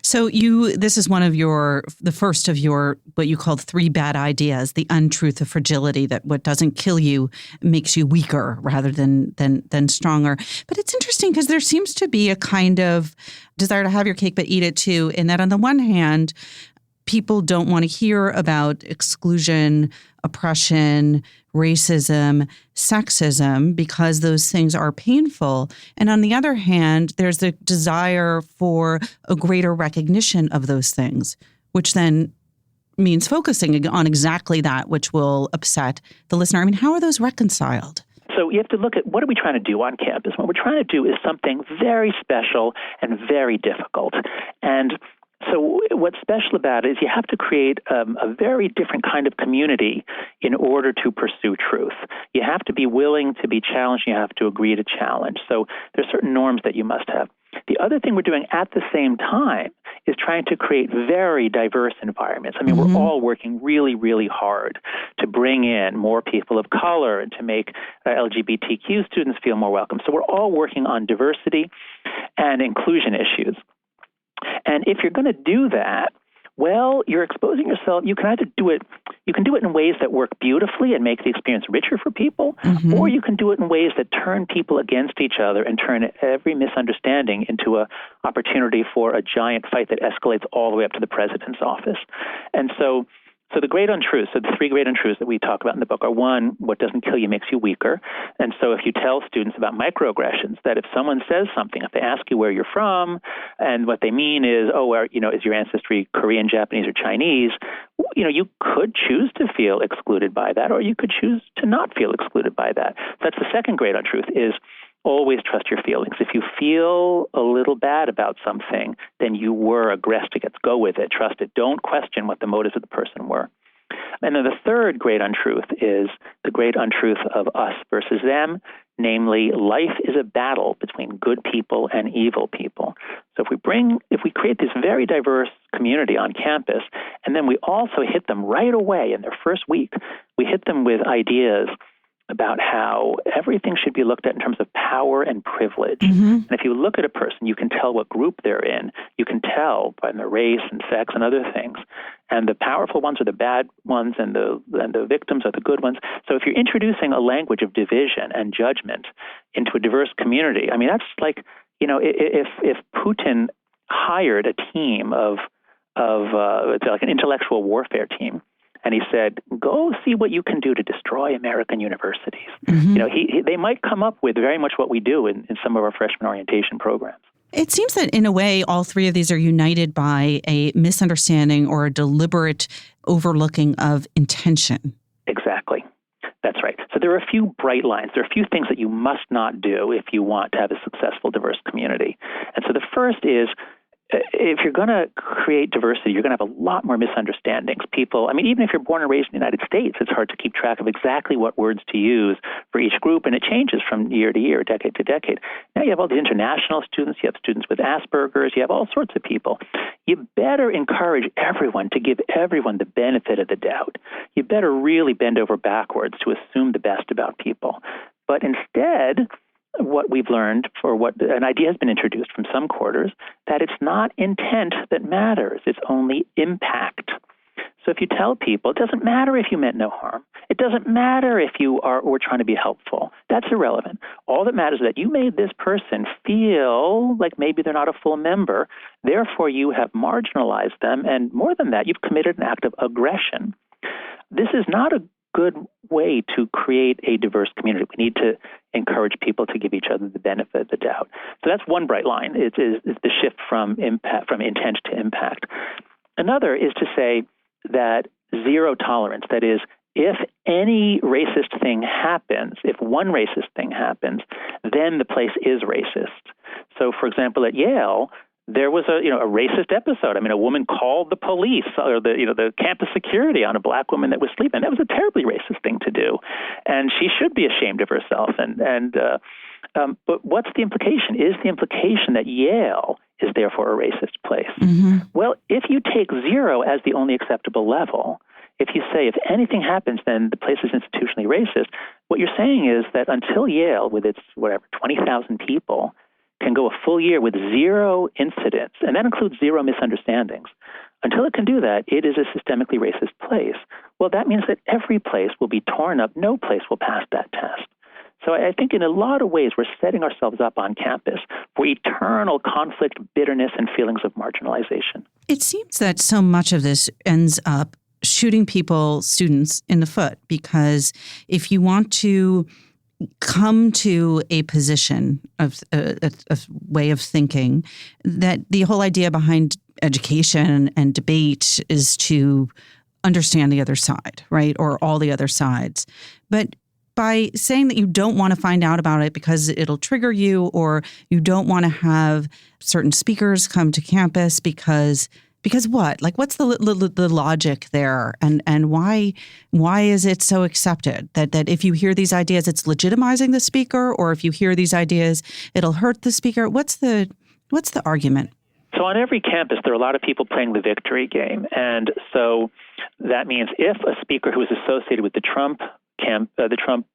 So this is one of the first of your, what you called 3 bad ideas, the untruth of fragility, that what doesn't kill you makes you weaker rather than stronger. But it's interesting because there seems to be a kind of desire to have your cake but eat it too, in that on the one hand, people don't want to hear about exclusion, oppression, racism, sexism, because those things are painful. And on the other hand, there's the desire for a greater recognition of those things, which then means focusing on exactly that which will upset the listener. I mean, how are those reconciled? So you have to look at, what are we trying to do on campus? What we're trying to do is something very special and very difficult. And so what's special about it is you have to create a very different kind of community in order to pursue truth. You have to be willing to be challenged. You have to agree to challenge. So there's certain norms that you must have. The other thing we're doing at the same time is trying to create very diverse environments. I mean, we're all working really, really hard to bring in more people of color and to make LGBTQ students feel more welcome. So we're all working on diversity and inclusion issues. And if you're going to do that, Well, you're exposing yourself. You can either do it in ways that work beautifully and make the experience richer for people, or you can do it in ways that turn people against each other and turn every misunderstanding into an opportunity for a giant fight that escalates all the way up to the president's office. And so the great untruths, so the three great untruths that we talk about in the book are, one, what doesn't kill you makes you weaker. And so if you tell students about microaggressions, that if someone says something, if they ask you where you're from, and what they mean is, is your ancestry Korean, Japanese, or Chinese, you could choose to feel excluded by that, or you could choose to not feel excluded by that. So that's the second great untruth, is always trust your feelings. If you feel a little bad about something, then you were aggressed against. Go with it. Trust it. Don't question what the motives of the person were. And then the third great untruth is the great untruth of us versus them, namely, life is a battle between good people and evil people. So if we create this very diverse community on campus, and then we also hit them right away in their first week, we hit them with ideas about how everything should be looked at in terms of power and privilege. And if you look at a person, you can tell what group they're in. You can tell by their race and sex and other things. And the powerful ones are the bad ones, and the victims are the good ones. So if you're introducing a language of division and judgment into a diverse community, I mean, that's like, if Putin hired a team of it's like an intellectual warfare team, and he said, go see what you can do to destroy American universities. They might come up with very much what we do in some of our freshman orientation programs. It seems that in a way, all three of these are united by a misunderstanding or a deliberate overlooking of intention. Exactly. That's right. So there are a few bright lines. There are a few things that you must not do if you want to have a successful, diverse community. And so the first is, if you're going to create diversity, you're going to have a lot more misunderstandings. People, even if you're born and raised in the United States, it's hard to keep track of exactly what words to use for each group, and it changes from year to year, decade to decade. Now you have all these international students, you have students with Asperger's, you have all sorts of people. You better encourage everyone to give everyone the benefit of the doubt. You better really bend over backwards to assume the best about people. But instead, what we've learned, an idea has been introduced from some quarters, that it's not intent that matters, it's only impact. So if you tell people, it doesn't matter if you meant no harm, it doesn't matter if you were trying to be helpful, that's irrelevant. All that matters is that you made this person feel like maybe they're not a full member, therefore you have marginalized them, and more than that, you've committed an act of aggression. This is not a good way to create a diverse community. We need to encourage people to give each other the benefit of the doubt. So that's one bright line. It is the shift from intent to impact. Another is to say that zero tolerance, that is, if any racist thing happens, if one racist thing happens, then the place is racist. So, for example, at Yale, there was a racist episode. A woman called the police or the campus security on a black woman that was sleeping. That was a terribly racist thing to do, and she should be ashamed of herself. But what's the implication? Is the implication that Yale is therefore a racist place? Well, if you take zero as the only acceptable level, if you say if anything happens, then the place is institutionally racist, what you're saying is that until Yale, with its 20,000 people, can go a full year with zero incidents, and that includes zero misunderstandings. Until it can do that, it is a systemically racist place. Well, that means that every place will be torn up. No place will pass that test. So I think in a lot of ways, we're setting ourselves up on campus for eternal conflict, bitterness, and feelings of marginalization. It seems that so much of this ends up shooting students in the foot, because if you want to come to a position of a way of thinking, that the whole idea behind education and debate is to understand the other side, right? Or all the other sides. But by saying that you don't want to find out about it because it'll trigger you, or you don't want to have certain speakers come to campus because what? Like, what's the logic there, and why is it so accepted that if you hear these ideas, it's legitimizing the speaker, or if you hear these ideas, it'll hurt the speaker? What's the argument? So on every campus, there are a lot of people playing the victory game, and so that means if a speaker who is associated with the Trump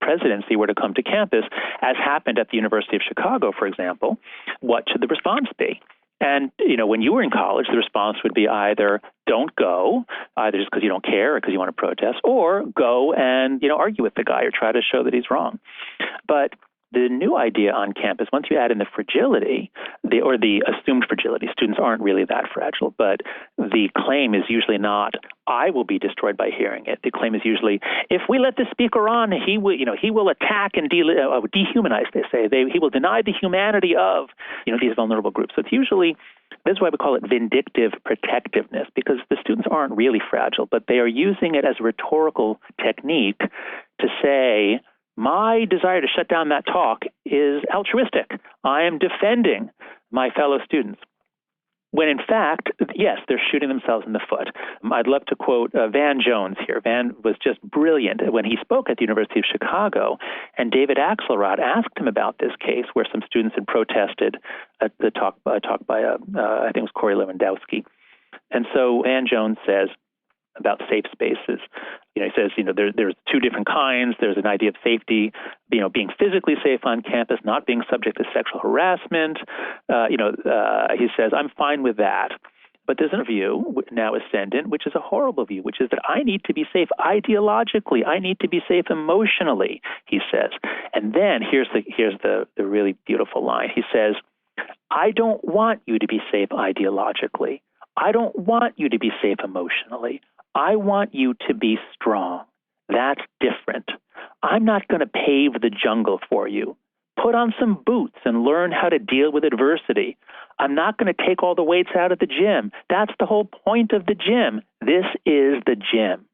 presidency were to come to campus, as happened at the University of Chicago, for example, what should the response be? And, when you were in college, the response would be either don't go, either just because you don't care or because you want to protest, or go and, argue with the guy or try to show that he's wrong. But the new idea on campus, once you add in the fragility, or the assumed fragility, students aren't really that fragile, but the claim is usually not, I will be destroyed by hearing it. The claim is usually, if we let the speaker on, he will attack and dehumanize, they say. He will deny the humanity of, these vulnerable groups. So it's usually, this is why we call it vindictive protectiveness, because the students aren't really fragile, but they are using it as a rhetorical technique to say, my desire to shut down that talk is altruistic. I am defending my fellow students. When in fact, yes, they're shooting themselves in the foot. I'd love to quote Van Jones here. Van was just brilliant when he spoke at the University of Chicago, and David Axelrod asked him about this case where some students had protested at the talk by, I think it was Corey Lewandowski. And so Van Jones says about safe spaces, he says, there's two different kinds. There's an idea of safety, being physically safe on campus, not being subject to sexual harassment. He says, I'm fine with that. But there's a view now ascendant, which is a horrible view, which is that I need to be safe ideologically. I need to be safe emotionally, he says. And then here's the really beautiful line. He says, I don't want you to be safe ideologically. I don't want you to be safe emotionally. I want you to be strong. That's different. I'm not going to pave the jungle for you. Put on some boots and learn how to deal with adversity. I'm not going to take all the weights out of the gym. That's the whole point of the gym. This is the gym.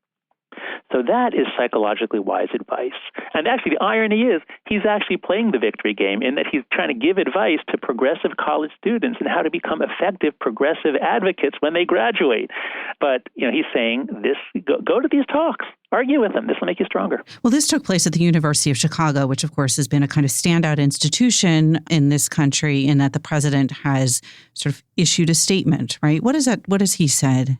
So that is psychologically wise advice. And actually, the irony is he's actually playing the victory game in that he's trying to give advice to progressive college students on how to become effective progressive advocates when they graduate. But he's saying go to these talks, argue with them. This will make you stronger. Well, this took place at the University of Chicago, which, of course, has been a kind of standout institution in this country in that the president has sort of issued a statement, right? What is that? What has he said?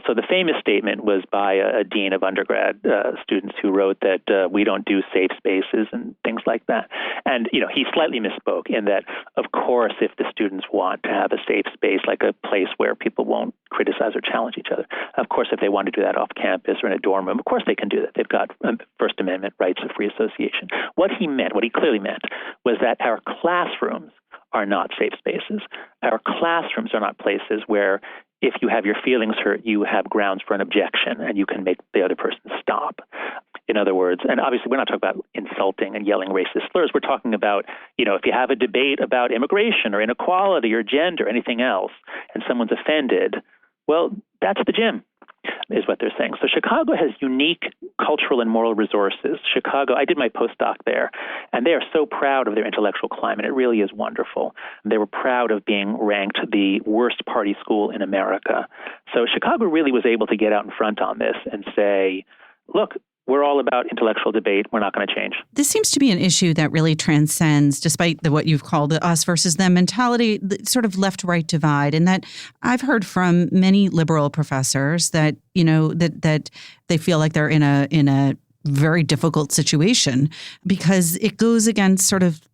So the famous statement was by a dean of undergrad students who wrote that we don't do safe spaces and things like that. And, he slightly misspoke in that, of course, if the students want to have a safe space, like a place where people won't criticize or challenge each other, of course, if they want to do that off campus or in a dorm room, of course they can do that. They've got First Amendment rights of free association. What he clearly meant, was that our classrooms are not safe spaces. Our classrooms are not places where if you have your feelings hurt, you have grounds for an objection and you can make the other person stop. In other words, and obviously we're not talking about insulting and yelling racist slurs. We're talking about, if you have a debate about immigration or inequality or gender or anything else and someone's offended, well, that's the gym, is what they're saying. So Chicago has unique cultural and moral resources. I did my postdoc there, and they are so proud of their intellectual climate. It really is wonderful. They were proud of being ranked the worst party school in America. So Chicago really was able to get out in front on this and say, look, we're all about intellectual debate. We're not going to change. This seems to be an issue that really transcends, despite what you've called the us versus them mentality, the sort of left-right divide. And that I've heard from many liberal professors that, that they feel like they're in a very difficult situation because it goes against sort of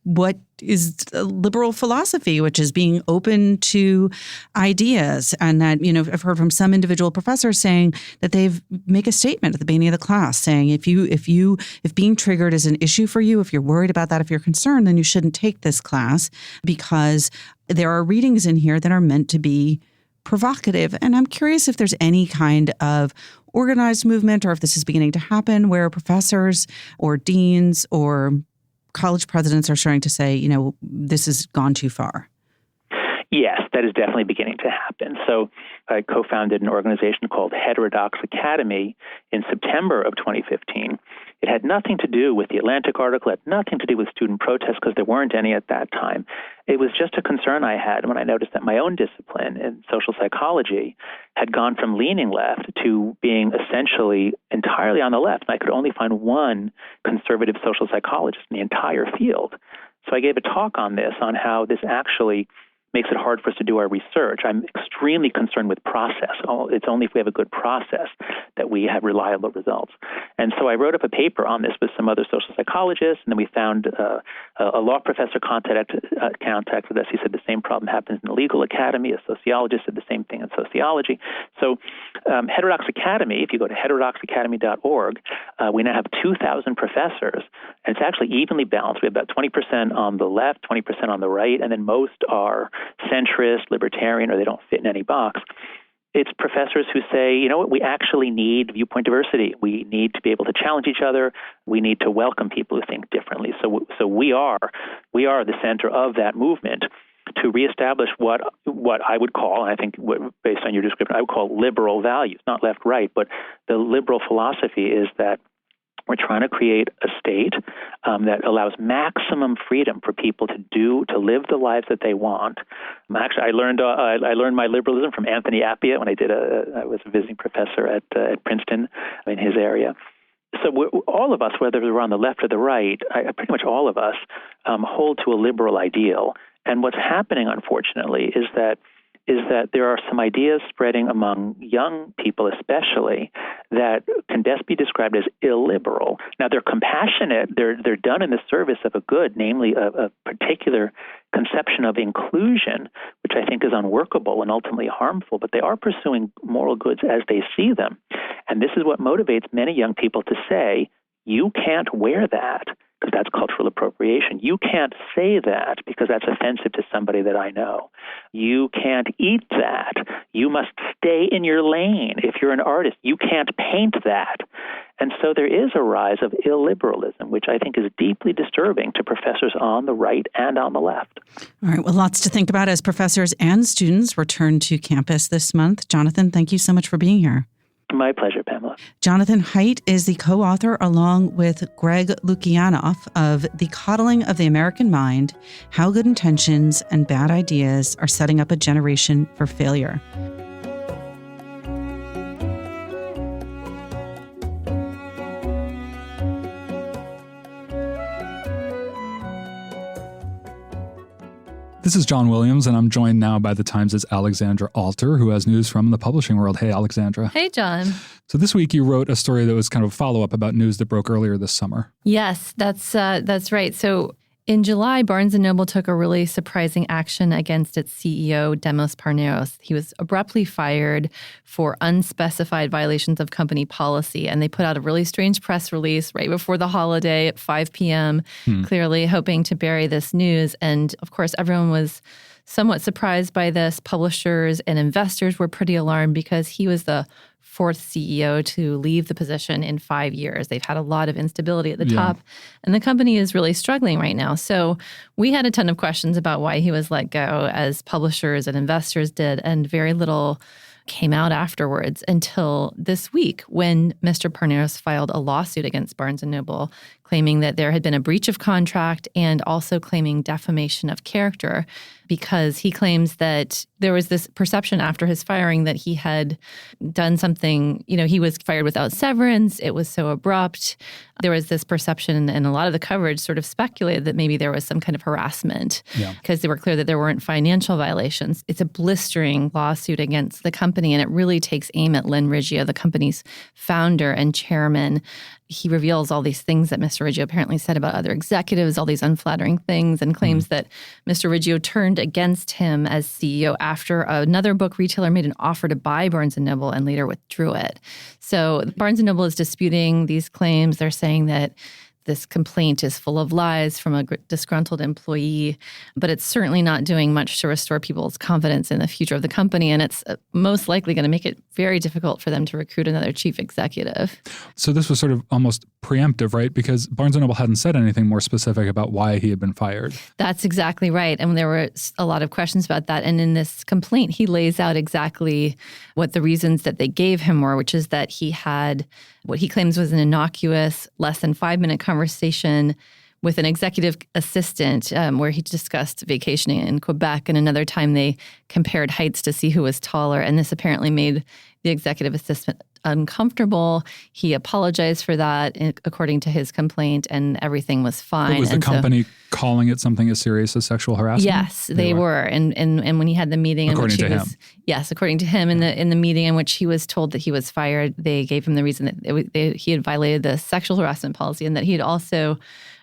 what is a liberal philosophy, which is being open to ideas. And that, I've heard from some individual professors saying that they've make a statement at the beginning of the class saying, if being triggered is an issue for you, if you're worried about that, if you're concerned, then you shouldn't take this class because there are readings in here that are meant to be provocative. And I'm curious if there's any kind of organized movement or if this is beginning to happen where professors or deans or college presidents are starting to say, this has gone too far. Yes, that is definitely beginning to happen. So I co-founded an organization called Heterodox Academy in September of 2015. It had nothing to do with the Atlantic article, it had nothing to do with student protests because there weren't any at that time. It was just a concern I had when I noticed that my own discipline in social psychology had gone from leaning left to being essentially entirely on the left. And I could only find one conservative social psychologist in the entire field. So I gave a talk on this, on how this actually makes it hard for us to do our research. I'm extremely concerned with process. It's only if we have a good process that we have reliable results. And so I wrote up a paper on this with some other social psychologists, and then we found a law professor contacted us. He said the same problem happens in the legal academy. A sociologist said the same thing in sociology. So Heterodox Academy, if you go to heterodoxacademy.org, we now have 2,000 professors, and it's actually evenly balanced. We have about 20% on the left, 20% on the right, and then most are centrist, libertarian, or they don't fit in any box. It's professors who say, you know what, we actually need viewpoint diversity. We need to be able to challenge each other. We need to welcome people who think differently. So we are the center of that movement to reestablish what I would call, and I think based on your description, I would call liberal values, not left, right, but the liberal philosophy is that we're trying to create a state that allows maximum freedom for people to live the lives that they want. Actually, I learned my liberalism from Anthony Appiah when I was a visiting professor at Princeton in his area. So all of us, whether we're on the left or the right, pretty much all of us hold to a liberal ideal. And what's happening, unfortunately, is that there are some ideas spreading among young people especially that can best be described as illiberal. Now, they're compassionate. They're done in the service of a good, namely a particular conception of inclusion, which I think is unworkable and ultimately harmful, but they are pursuing moral goods as they see them. And this is what motivates many young people to say, you can't wear that, because that's cultural appropriation. You can't say that because that's offensive to somebody that I know. You can't eat that. You must stay in your lane. If you're an artist, you can't paint that. And so there is a rise of illiberalism, which I think is deeply disturbing to professors on the right and on the left. All right. Well, lots to think about as professors and students return to campus this month. Jonathan, thank you so much for being here. My pleasure, Pamela. Jonathan Haidt is the co-author, along with Greg Lukianoff, of The Coddling of the American Mind, How Good Intentions and Bad Ideas Are Setting Up a Generation for Failure. This is John Williams, and I'm joined now by the Times' Alexandra Alter, who has news from the publishing world. Hey, Alexandra. Hey, John. So this week you wrote a story that was kind of a follow-up about news that broke earlier this summer. Yes, that's right. So in July, Barnes & Noble took a really surprising action against its CEO, Demos Parneros. He was abruptly fired for unspecified violations of company policy, and they put out a really strange press release right before the holiday at 5 p.m., clearly hoping to bury this news. And, of course, everyone was somewhat surprised by this. Publishers and investors were pretty alarmed because he was the fourth CEO to leave the position in 5 years. They've had a lot of instability at the top, and the company is really struggling right now. So we had a ton of questions about why he was let go, as publishers and investors did, and very little came out afterwards until this week when Mr. Parneros filed a lawsuit against Barnes & Noble, claiming that there had been a breach of contract and also claiming defamation of character, because he claims that there was this perception after his firing that he had done something, he was fired without severance. It was so abrupt. There was this perception, and a lot of the coverage sort of speculated that maybe there was some kind of harassment because they were clear that there weren't financial violations. It's a blistering lawsuit against the company, and it really takes aim at Len Riggio, the company's founder and chairman. He reveals all these things that Mr. Riggio apparently said about other executives, all these unflattering things, and claims that Mr. Riggio turned against him as CEO after another book retailer made an offer to buy Barnes & Noble and later withdrew it. So Barnes & Noble is disputing these claims. They're saying that this complaint is full of lies from a disgruntled employee, but it's certainly not doing much to restore people's confidence in the future of the company, and it's most likely going to make it very difficult for them to recruit another chief executive. So this was sort of almost preemptive, right? Because Barnes & Noble hadn't said anything more specific about why he had been fired. That's exactly right, and there were a lot of questions about that. And in this complaint, he lays out exactly what the reasons that they gave him were, which is that he had what he claims was an innocuous, less than 5-minute conversation with an executive assistant where he discussed vacationing in Quebec, and another time they compared heights to see who was taller, and this apparently made the executive uncomfortable. He apologized for that, according to his complaint, and everything was fine. But was the company calling it something as serious as sexual harassment? Yes, they were. And when he had the meeting in which he was, yes, according to him, in the meeting in which he was told that he was fired, they gave him the reason that he had violated the sexual harassment policy, and that he had also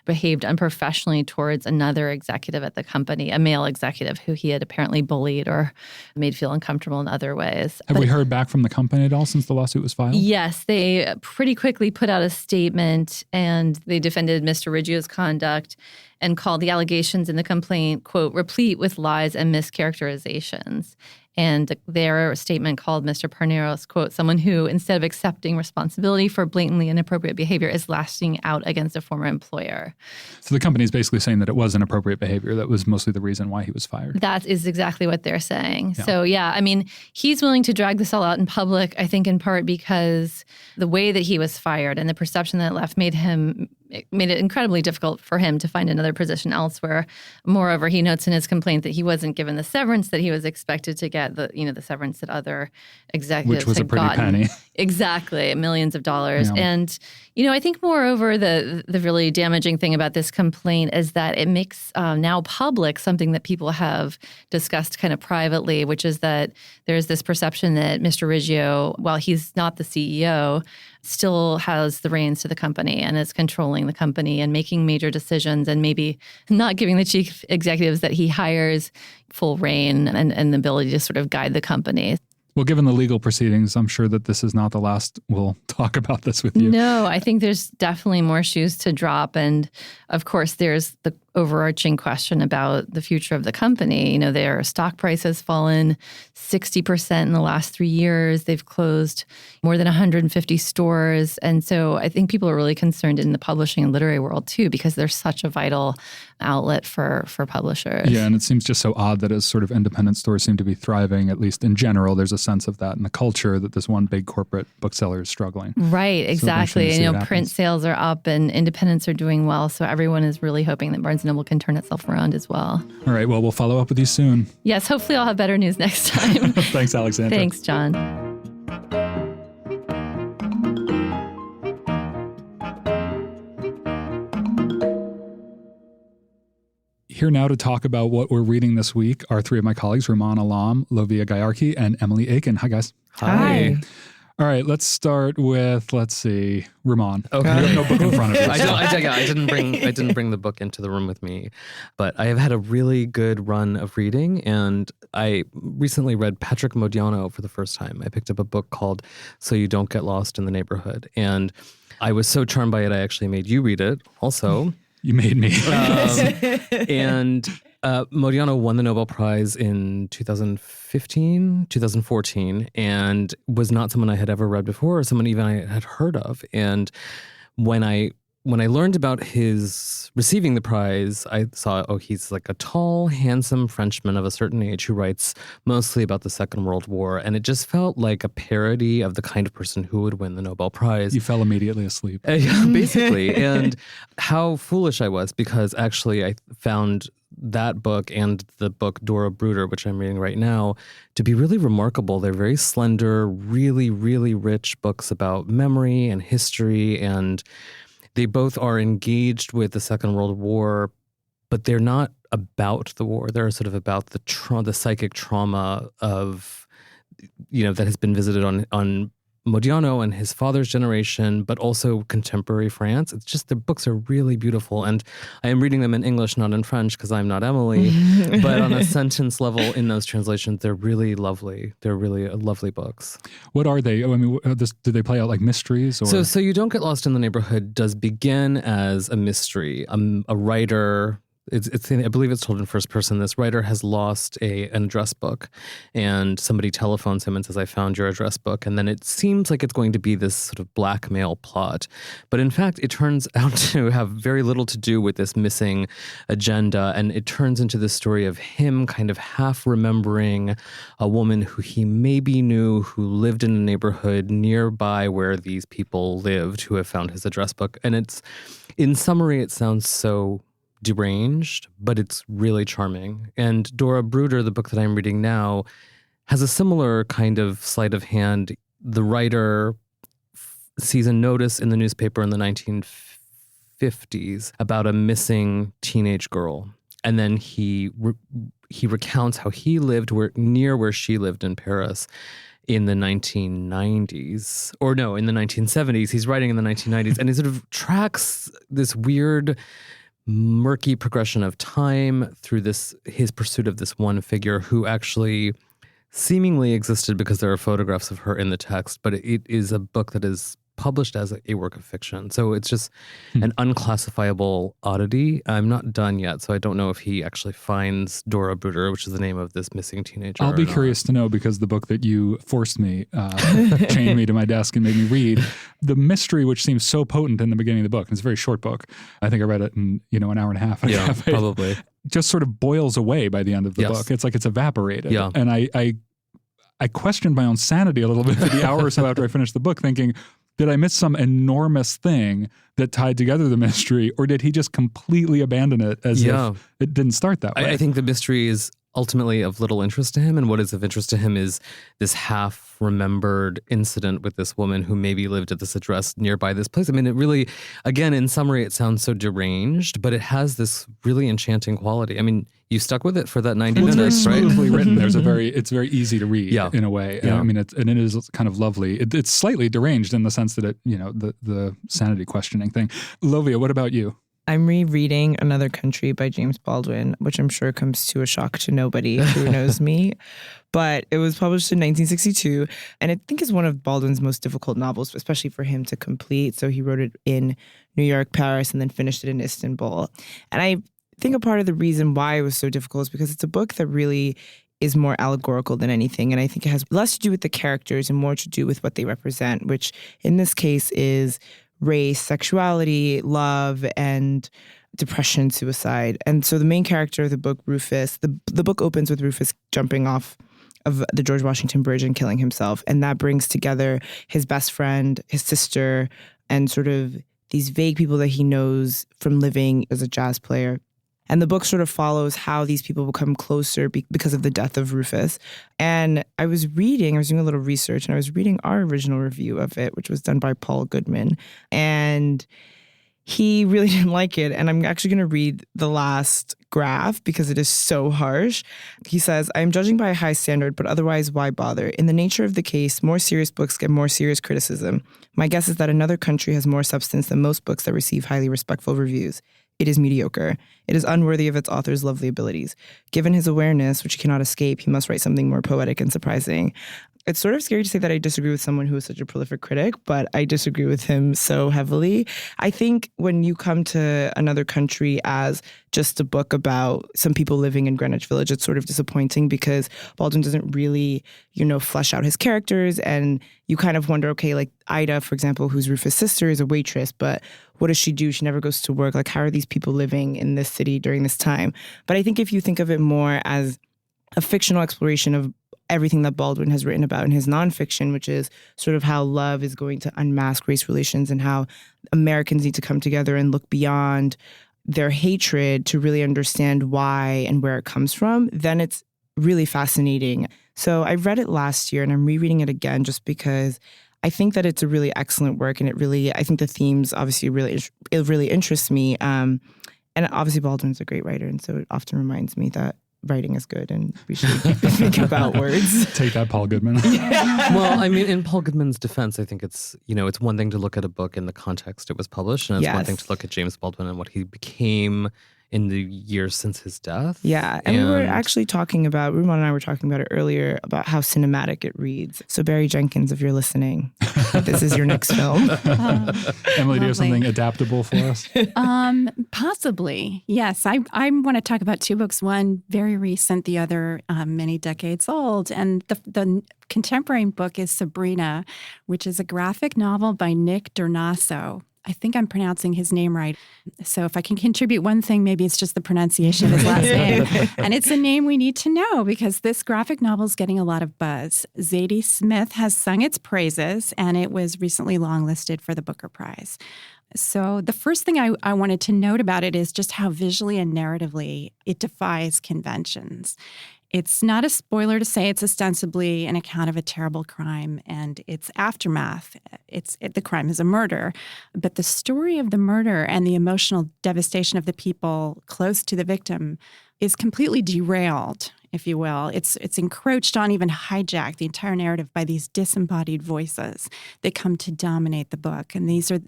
behaved unprofessionally towards another executive at the company, a male executive who he had apparently bullied or made feel uncomfortable in other ways. Have we heard back from the company at all since the lawsuit was filed? Yes, they pretty quickly put out a statement, and they defended Mr. Riggio's conduct and called the allegations in the complaint, quote, replete with lies and mischaracterizations. And their statement called Mr. Parneros, quote, someone who, instead of accepting responsibility for blatantly inappropriate behavior, is lashing out against a former employer. So the company is basically saying that it was inappropriate behavior. That was mostly the reason why he was fired. That is exactly what they're saying. Yeah. So, yeah, I mean, he's willing to drag this all out in public, I think in part because the way that he was fired and the perception that it left made it incredibly difficult for him to find another position elsewhere. Moreover, he notes in his complaint that he wasn't given the severance that he was expected to get, the severance that other executives Which was had a pretty gotten. penny. Exactly, millions of dollars. Yeah. And, I think moreover, the really damaging thing about this complaint is that it makes now public something that people have discussed kind of privately, which is that there's this perception that Mr. Riggio, while he's not the CEO, still has the reins to the company and is controlling the company and making major decisions, and maybe not giving the chief executives that he hires full reign and the ability to sort of guide the company. Well, given the legal proceedings, I'm sure that this is not the last we'll talk about this with you. No, I think there's definitely more shoes to drop. And of course, there's the overarching question about the future of the company. Their stock price has fallen 60% in the last 3 years. They've closed more than 150 stores. And so I think people are really concerned in the publishing and literary world too, because they're such a vital outlet for publishers. Yeah, and it seems just so odd that as sort of independent stores seem to be thriving, at least in general, there's a sense of that in the culture that this one big corporate bookseller is struggling. Right, exactly. So print sales are up and independents are doing well. So everyone is really hoping that Barnes & Noble can turn itself around as well. All right, well, we'll follow up with you soon. Yes, hopefully I'll have better news next time. Thanks, Alexandra. Thanks, John. Here now to talk about what we're reading this week are three of my colleagues, Rumaan Alam, Lovia Gayarki, and Emily Aiken. Hi, guys. Hi. All right, let's start with, Rumaan. Okay. You have no book in front of you. I didn't bring the book into the room with me, but I have had a really good run of reading, and I recently read Patrick Modiano for the first time. I picked up a book called So You Don't Get Lost in the Neighborhood, and I was so charmed by it, I actually made you read it also. You made me. And Modiano won the Nobel Prize in 2014, and was not someone I had ever read before, or someone even I had heard of. And when I learned about his receiving the prize, I saw, he's like a tall, handsome Frenchman of a certain age who writes mostly about the Second World War. And it just felt like a parody of the kind of person who would win the Nobel Prize. You fell immediately asleep. Basically. And how foolish I was, because actually I found that book and the book Dora Bruder, which I'm reading right now, to be really remarkable. They're very slender, really, really rich books about memory and history, and they both are engaged with the Second World War, but they're not about the war. They're sort of about the psychic trauma of, that has been visited on Modiano and his father's generation, but also contemporary France. It's just, the books are really beautiful. And I am reading them in English, not in French, because I'm not Emily. But on a sentence level in those translations, they're really lovely. They're really lovely books. What are they? Do they play out like mysteries? Or? So You Don't Get Lost in the Neighborhood does begin as a mystery. A writer... I believe it's told in first person. This writer has lost an address book, and somebody telephones him and says, I found your address book. And then it seems like it's going to be this sort of blackmail plot. But in fact, it turns out to have very little to do with this missing agenda. And it turns into the story of him kind of half remembering a woman who he maybe knew, who lived in a neighborhood nearby where these people lived, who have found his address book. And in summary, it sounds so deranged, but it's really charming. And Dora Bruder, the book that I'm reading now, has a similar kind of sleight of hand. The writer sees a notice in the newspaper in the 1950s about a missing teenage girl. And then he recounts how he lived near where she lived in Paris in the 1990s. Or no, in the 1970s. He's writing in the 1990s. And he sort of tracks this weird, murky progression of time through his pursuit of this one figure who actually seemingly existed because there are photographs of her in the text, but it is a book that is published as a work of fiction. So it's just an unclassifiable oddity. I'm not done yet, so I don't know if he actually finds Dora Bruder, which is the name of this missing teenager. I'll be curious to know, because the book that you forced me, chained me to my desk and made me read, the mystery which seems so potent in the beginning of the book, and it's a very short book. I think I read it in, an hour and a half. Yeah, probably. Just sort of boils away by the end of the Yes. book. It's like it's evaporated. Yeah. And I questioned my own sanity a little bit for the hour or so after I finished the book, thinking, did I miss some enormous thing that tied together the mystery, or did he just completely abandon it as if it didn't start that way? I think the mystery is ultimately of little interest to him, and what is of interest to him is this half-remembered incident with this woman who maybe lived at this address nearby this place. I mean, it really, again, in summary, it sounds so deranged, but it has this really enchanting quality. I mean, you stuck with it for that 90 minutes, it's right? very smoothly written. It's very easy to read in a way. Yeah. I mean, it is kind of lovely. It's slightly deranged in the sense that the sanity questioning thing. Lovia, what about you? I'm rereading Another Country by James Baldwin, which I'm sure comes to a shock to nobody who knows me. But it was published in 1962, and I think is one of Baldwin's most difficult novels, especially for him to complete. So he wrote it in New York, Paris, and then finished it in Istanbul. And I think a part of the reason why it was so difficult is because it's a book that really is more allegorical than anything. And I think it has less to do with the characters and more to do with what they represent, which in this case is race, sexuality, love, and depression, suicide. And so the main character of the book, Rufus, the book opens with Rufus jumping off of the George Washington Bridge and killing himself. And that brings together his best friend, his sister, and sort of these vague people that he knows from living as a jazz player. And the book sort of follows how these people become closer because of the death of Rufus. And I was doing a little research, and I was reading our original review of it, which was done by Paul Goodman. And he really didn't like it. And I'm actually going to read the last graph because it is so harsh. He says, "I am judging by a high standard, but otherwise, why bother? In the nature of the case, more serious books get more serious criticism. My guess is that Another Country has more substance than most books that receive highly respectful reviews. It is mediocre. It is unworthy of its author's lovely abilities. Given his awareness, which he cannot escape, he must write something more poetic and surprising." It's sort of scary to say that I disagree with someone who is such a prolific critic, but I disagree with him so heavily. I think when you come to Another Country as just a book about some people living in Greenwich Village, it's sort of disappointing because Baldwin doesn't really, flesh out his characters, and you kind of wonder, okay, like Ida, for example, who's Rufus' sister, is a waitress, but what does she do? She never goes to work. Like, how are these people living in this city during this time? But I think if you think of it more as a fictional exploration of everything that Baldwin has written about in his nonfiction, which is sort of how love is going to unmask race relations and how Americans need to come together and look beyond their hatred to really understand why and where it comes from, then it's really fascinating. So I read it last year and I'm rereading it again just because I think that it's a really excellent work, and I think the themes obviously really interests me. And obviously Baldwin's a great writer, and so it often reminds me that writing is good and we should think about words. Take that, Paul Goodman. Well, I mean, in Paul Goodman's defense, I think it's one thing to look at a book in the context it was published, and it's one thing to look at James Baldwin and what he became in the years since his death. Yeah, and we were actually talking about, Rumon and I were talking about it earlier, about how cinematic it reads. So Barry Jenkins, if you're listening, this is your next film. Emily, do you have something adaptable for us? Possibly, yes. I want to talk about two books, one very recent, the other many decades old. And the contemporary book is Sabrina, which is a graphic novel by Nick Dornasso. I think I'm pronouncing his name right. So if I can contribute one thing, maybe it's just the pronunciation of his last name. And it's a name we need to know because this graphic novel is getting a lot of buzz. Zadie Smith has sung its praises, and it was recently longlisted for the Booker Prize. So the first thing I wanted to note about it is just how visually and narratively it defies conventions. It's not a spoiler to say it's ostensibly an account of a terrible crime and its aftermath. The crime is a murder, but the story of the murder and the emotional devastation of the people close to the victim is completely derailed, if you will. It's encroached on, even hijacked, the entire narrative by these disembodied voices that come to dominate the book. And these are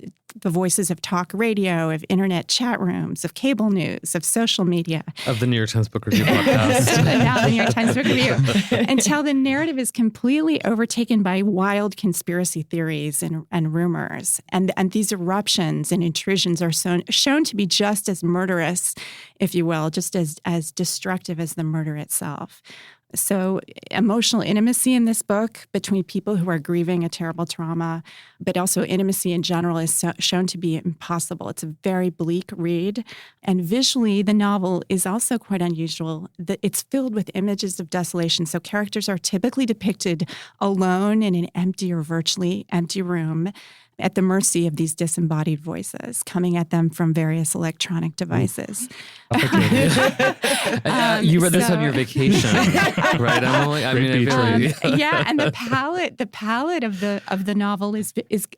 the voices of talk radio, of internet chat rooms, of cable news, of social media. Of the New York Times Book Review podcast. Now the New York Times Book Review. Until the narrative is completely overtaken by wild conspiracy theories and rumors. And these eruptions and intrusions are shown to be just as murderous, if you will, just as destructive as the murder itself. So emotional intimacy in this book between people who are grieving a terrible trauma, but also intimacy in general is shown to be impossible. It's a very bleak read. And visually, the novel is also quite unusual. It's filled with images of desolation. So characters are typically depicted alone in an empty or virtually empty room, at the mercy of these disembodied voices coming at them from various electronic devices. You read this on your vacation, right, Emily? Yeah, and the palette of the novel is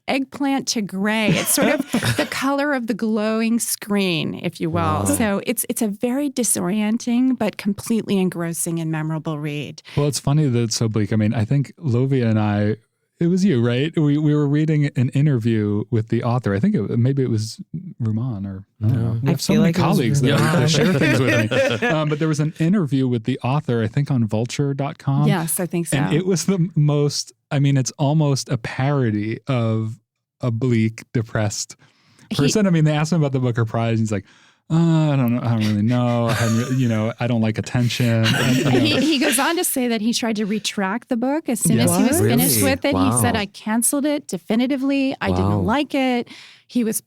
eggplant to gray. It's sort of the color of the glowing screen, if you will. Wow. So it's a very disorienting but completely engrossing and memorable read. Well, it's funny that it's so bleak. I mean, I think Lovia and I, it was you, right? We were reading an interview with the author. I think maybe it was Ruman or I don't know. We have so many colleagues that share things with me. But there was an interview with the author, I think on vulture.com. Yes, I think so. And it was the most, I mean, it's almost a parody of a bleak, depressed person. They asked him about the Booker Prize. And he's like, I don't know. I don't really know. I don't like attention. He goes on to say that he tried to retract the book as soon as he was finished with it. Wow. He said, I canceled it definitively. I didn't like it. He was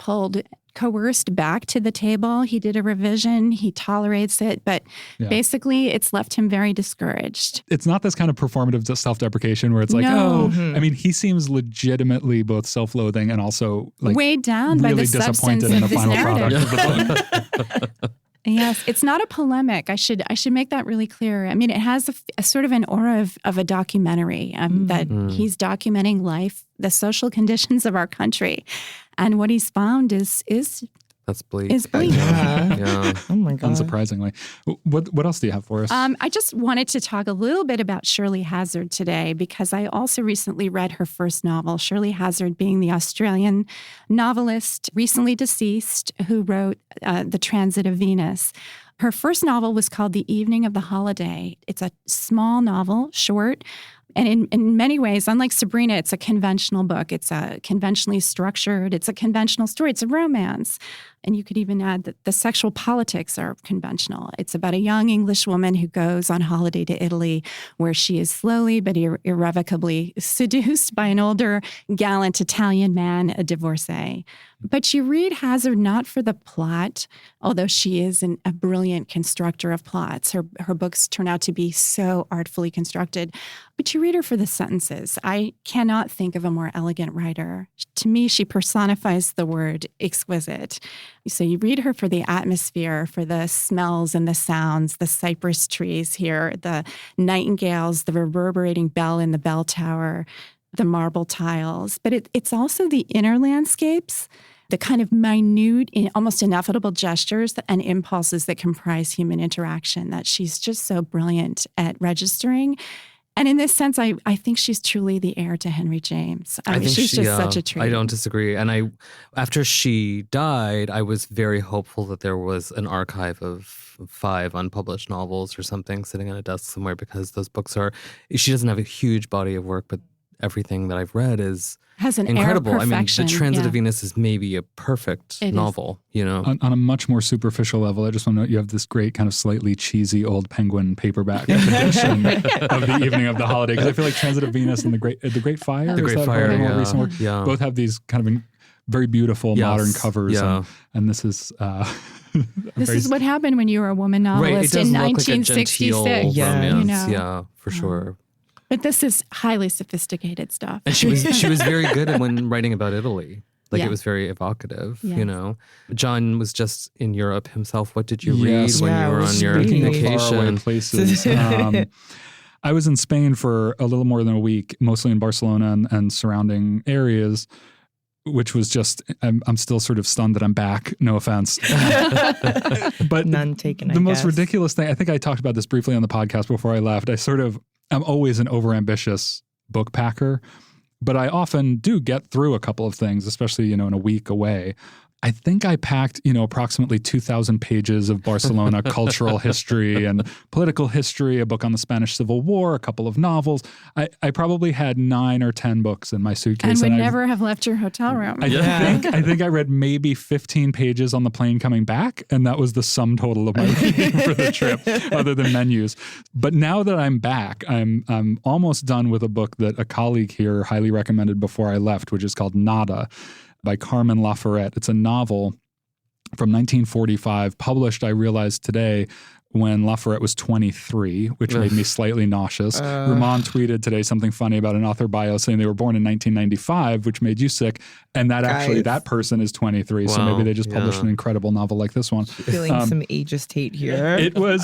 coerced back to the table. He did a revision. He tolerates it. But basically, it's left him very discouraged. It's not this kind of performative self-deprecation where it's like, he seems legitimately both self-loathing and also like weighed down really by the substance disappointed in the of this final narrative. product of the book. Yes, it's not a polemic. I should make that really clear. I mean, it has a sort of an aura of a documentary that he's documenting life, the social conditions of our country, and what he's found is that's bleak. Is bleak. Yeah. Oh my God. Unsurprisingly. What else do you have for us? I just wanted to talk a little bit about Shirley Hazzard today because I also recently read her first novel, Shirley Hazzard being the Australian novelist recently deceased who wrote The Transit of Venus. Her first novel was called The Evening of the Holiday. It's a small novel, short, and in many ways, unlike Sabrina, it's a conventional book. It's conventionally structured. It's a conventional story. It's a romance. And you could even add that the sexual politics are conventional. It's about a young English woman who goes on holiday to Italy, where she is slowly but irrevocably seduced by an older, gallant Italian man, a divorcee. But you read Hazzard not for the plot, although she is a brilliant constructor of plots. Her books turn out to be so artfully constructed. But you read her for the sentences. I cannot think of a more elegant writer. To me, she personifies the word exquisite. So you read her for the atmosphere, for the smells and the sounds, the cypress trees here, the nightingales, the reverberating bell in the bell tower, the marble tiles. But it's also the inner landscapes, the kind of minute, almost ineffable gestures and impulses that comprise human interaction that she's just so brilliant at registering. And in this sense, I think she's truly the heir to Henry James. I mean, she's just such a treat. I don't disagree. And after she died, I was very hopeful that there was an archive of 5 unpublished novels or something sitting on a desk somewhere because those books she doesn't have a huge body of work, but everything that I've read has an incredible. Air of I mean, perfection. The Transit of Venus is maybe a perfect novel, On a much more superficial level, I just want to note you have this great kind of slightly cheesy old Penguin paperback edition of The Evening of the Holiday. Because I feel like Transit of Venus and The Great Fire, The Great Fire, more recent work? Both have these kind of very beautiful modern covers. Yeah. And this is... this is what happened when you were a woman novelist in 1966. Like a genteel romance. You know? Yeah, for sure. But this is highly sophisticated stuff. And she was very good at when writing about Italy. Like Yeah. it was very evocative, Yes. you know. John was just in Europe himself. What did you Yes. read when Yeah, you I were was on your reading Faraway vacation? places. I was in Spain for a little more than a week, mostly in Barcelona and surrounding areas, which was just, I'm still sort of stunned that I'm back. No offense. But None taken, the I most guess. ridiculous thing, I think I talked about this briefly on the podcast before I left. I'm always an overambitious book packer, but I often do get through a couple of things, especially, in a week away. I think I packed, approximately 2,000 pages of Barcelona cultural history and political history, a book on the Spanish Civil War, a couple of novels. I probably had 9 or 10 books in my suitcase. And would never have left your hotel room. I think I read maybe 15 pages on the plane coming back, and that was the sum total of my reading for the trip, other than menus. But now that I'm back, I'm almost done with a book that a colleague here highly recommended before I left, which is called Nada, by Carmen Laforet. It's a novel from 1945, published, I realized today, when Laforet was 23, which made me slightly nauseous. Ramon tweeted today something funny about an author bio saying they were born in 1995, which made you sick. And that person is 23. So maybe they just published an incredible novel like this one. Feeling some ageist hate here. It was...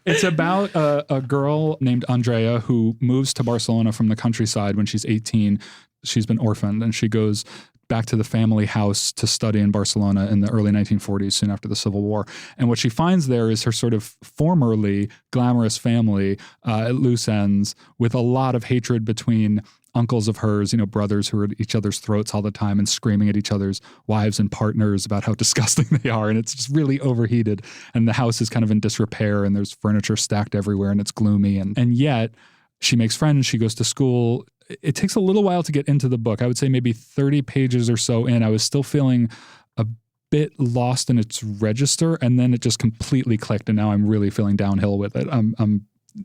It's about a girl named Andrea who moves to Barcelona from the countryside when she's 18. She's been orphaned, and she goes back to the family house to study in Barcelona in the early 1940s, soon after the Civil War. And what she finds there is her sort of formerly glamorous family at loose ends, with a lot of hatred between uncles of hers, brothers who are at each other's throats all the time and screaming at each other's wives and partners about how disgusting they are. And it's just really overheated. And the house is kind of in disrepair, and there's furniture stacked everywhere, and it's gloomy. And yet she makes friends. She goes to school. It takes a little while to get into the book. I would say maybe 30 pages or so in, I was still feeling a bit lost in its register. And then it just completely clicked. And now I'm really feeling downhill with it. I'm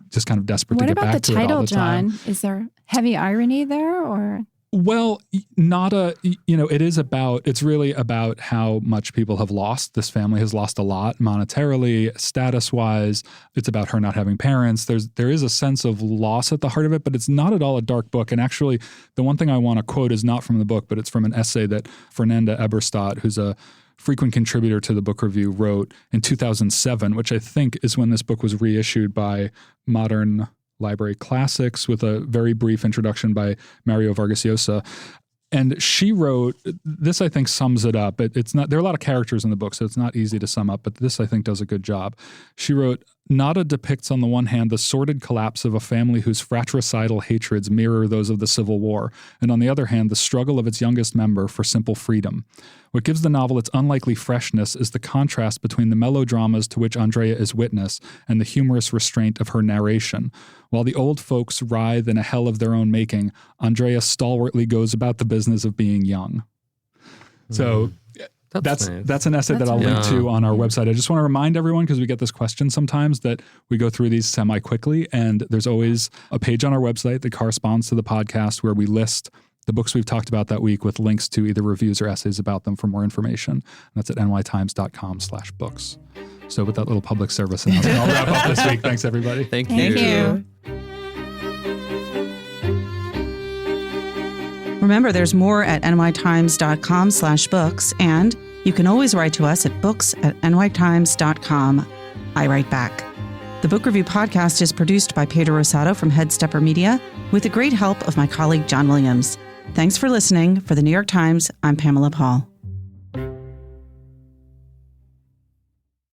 just kind of desperate to get back to it all the time. What about the title, John? Is there heavy irony there, or? Well, Nada, it's really about how much people have lost. This family has lost a lot monetarily, status-wise. It's about her not having parents. There is a sense of loss at the heart of it, but it's not at all a dark book. And actually, the one thing I want to quote is not from the book, but it's from an essay that Fernanda Eberstadt, who's a frequent contributor to the book review, wrote in 2007, which I think is when this book was reissued by Modern Library Classics, with a very brief introduction by Mario Vargas Llosa. And she wrote, this I think sums it up. It's not, there are a lot of characters in the book, so it's not easy to sum up, but this I think does a good job. She wrote, Nada depicts on the one hand the sordid collapse of a family whose fratricidal hatreds mirror those of the Civil War, and on the other hand, the struggle of its youngest member for simple freedom. What gives the novel its unlikely freshness is the contrast between the melodramas to which Andrea is witness and the humorous restraint of her narration. While the old folks writhe in a hell of their own making, Andrea stalwartly goes about the business of being young. So that's an essay that I'll link to on our website. I just want to remind everyone, because we get this question sometimes, that we go through these semi-quickly, and there's always a page on our website that corresponds to the podcast where we list the books we've talked about that week with links to either reviews or essays about them for more information. And that's at nytimes.com/books. So with that little public service announcement, I'll wrap up this week. Thanks, everybody. Thank Thank you. Remember, there's more at nytimes.com/books, and you can always write to us at books@nytimes.com. I write back. The Book Review Podcast is produced by Pedro Rosado from Headstepper Media with the great help of my colleague John Williams. Thanks for listening. For the New York Times, I'm Pamela Paul.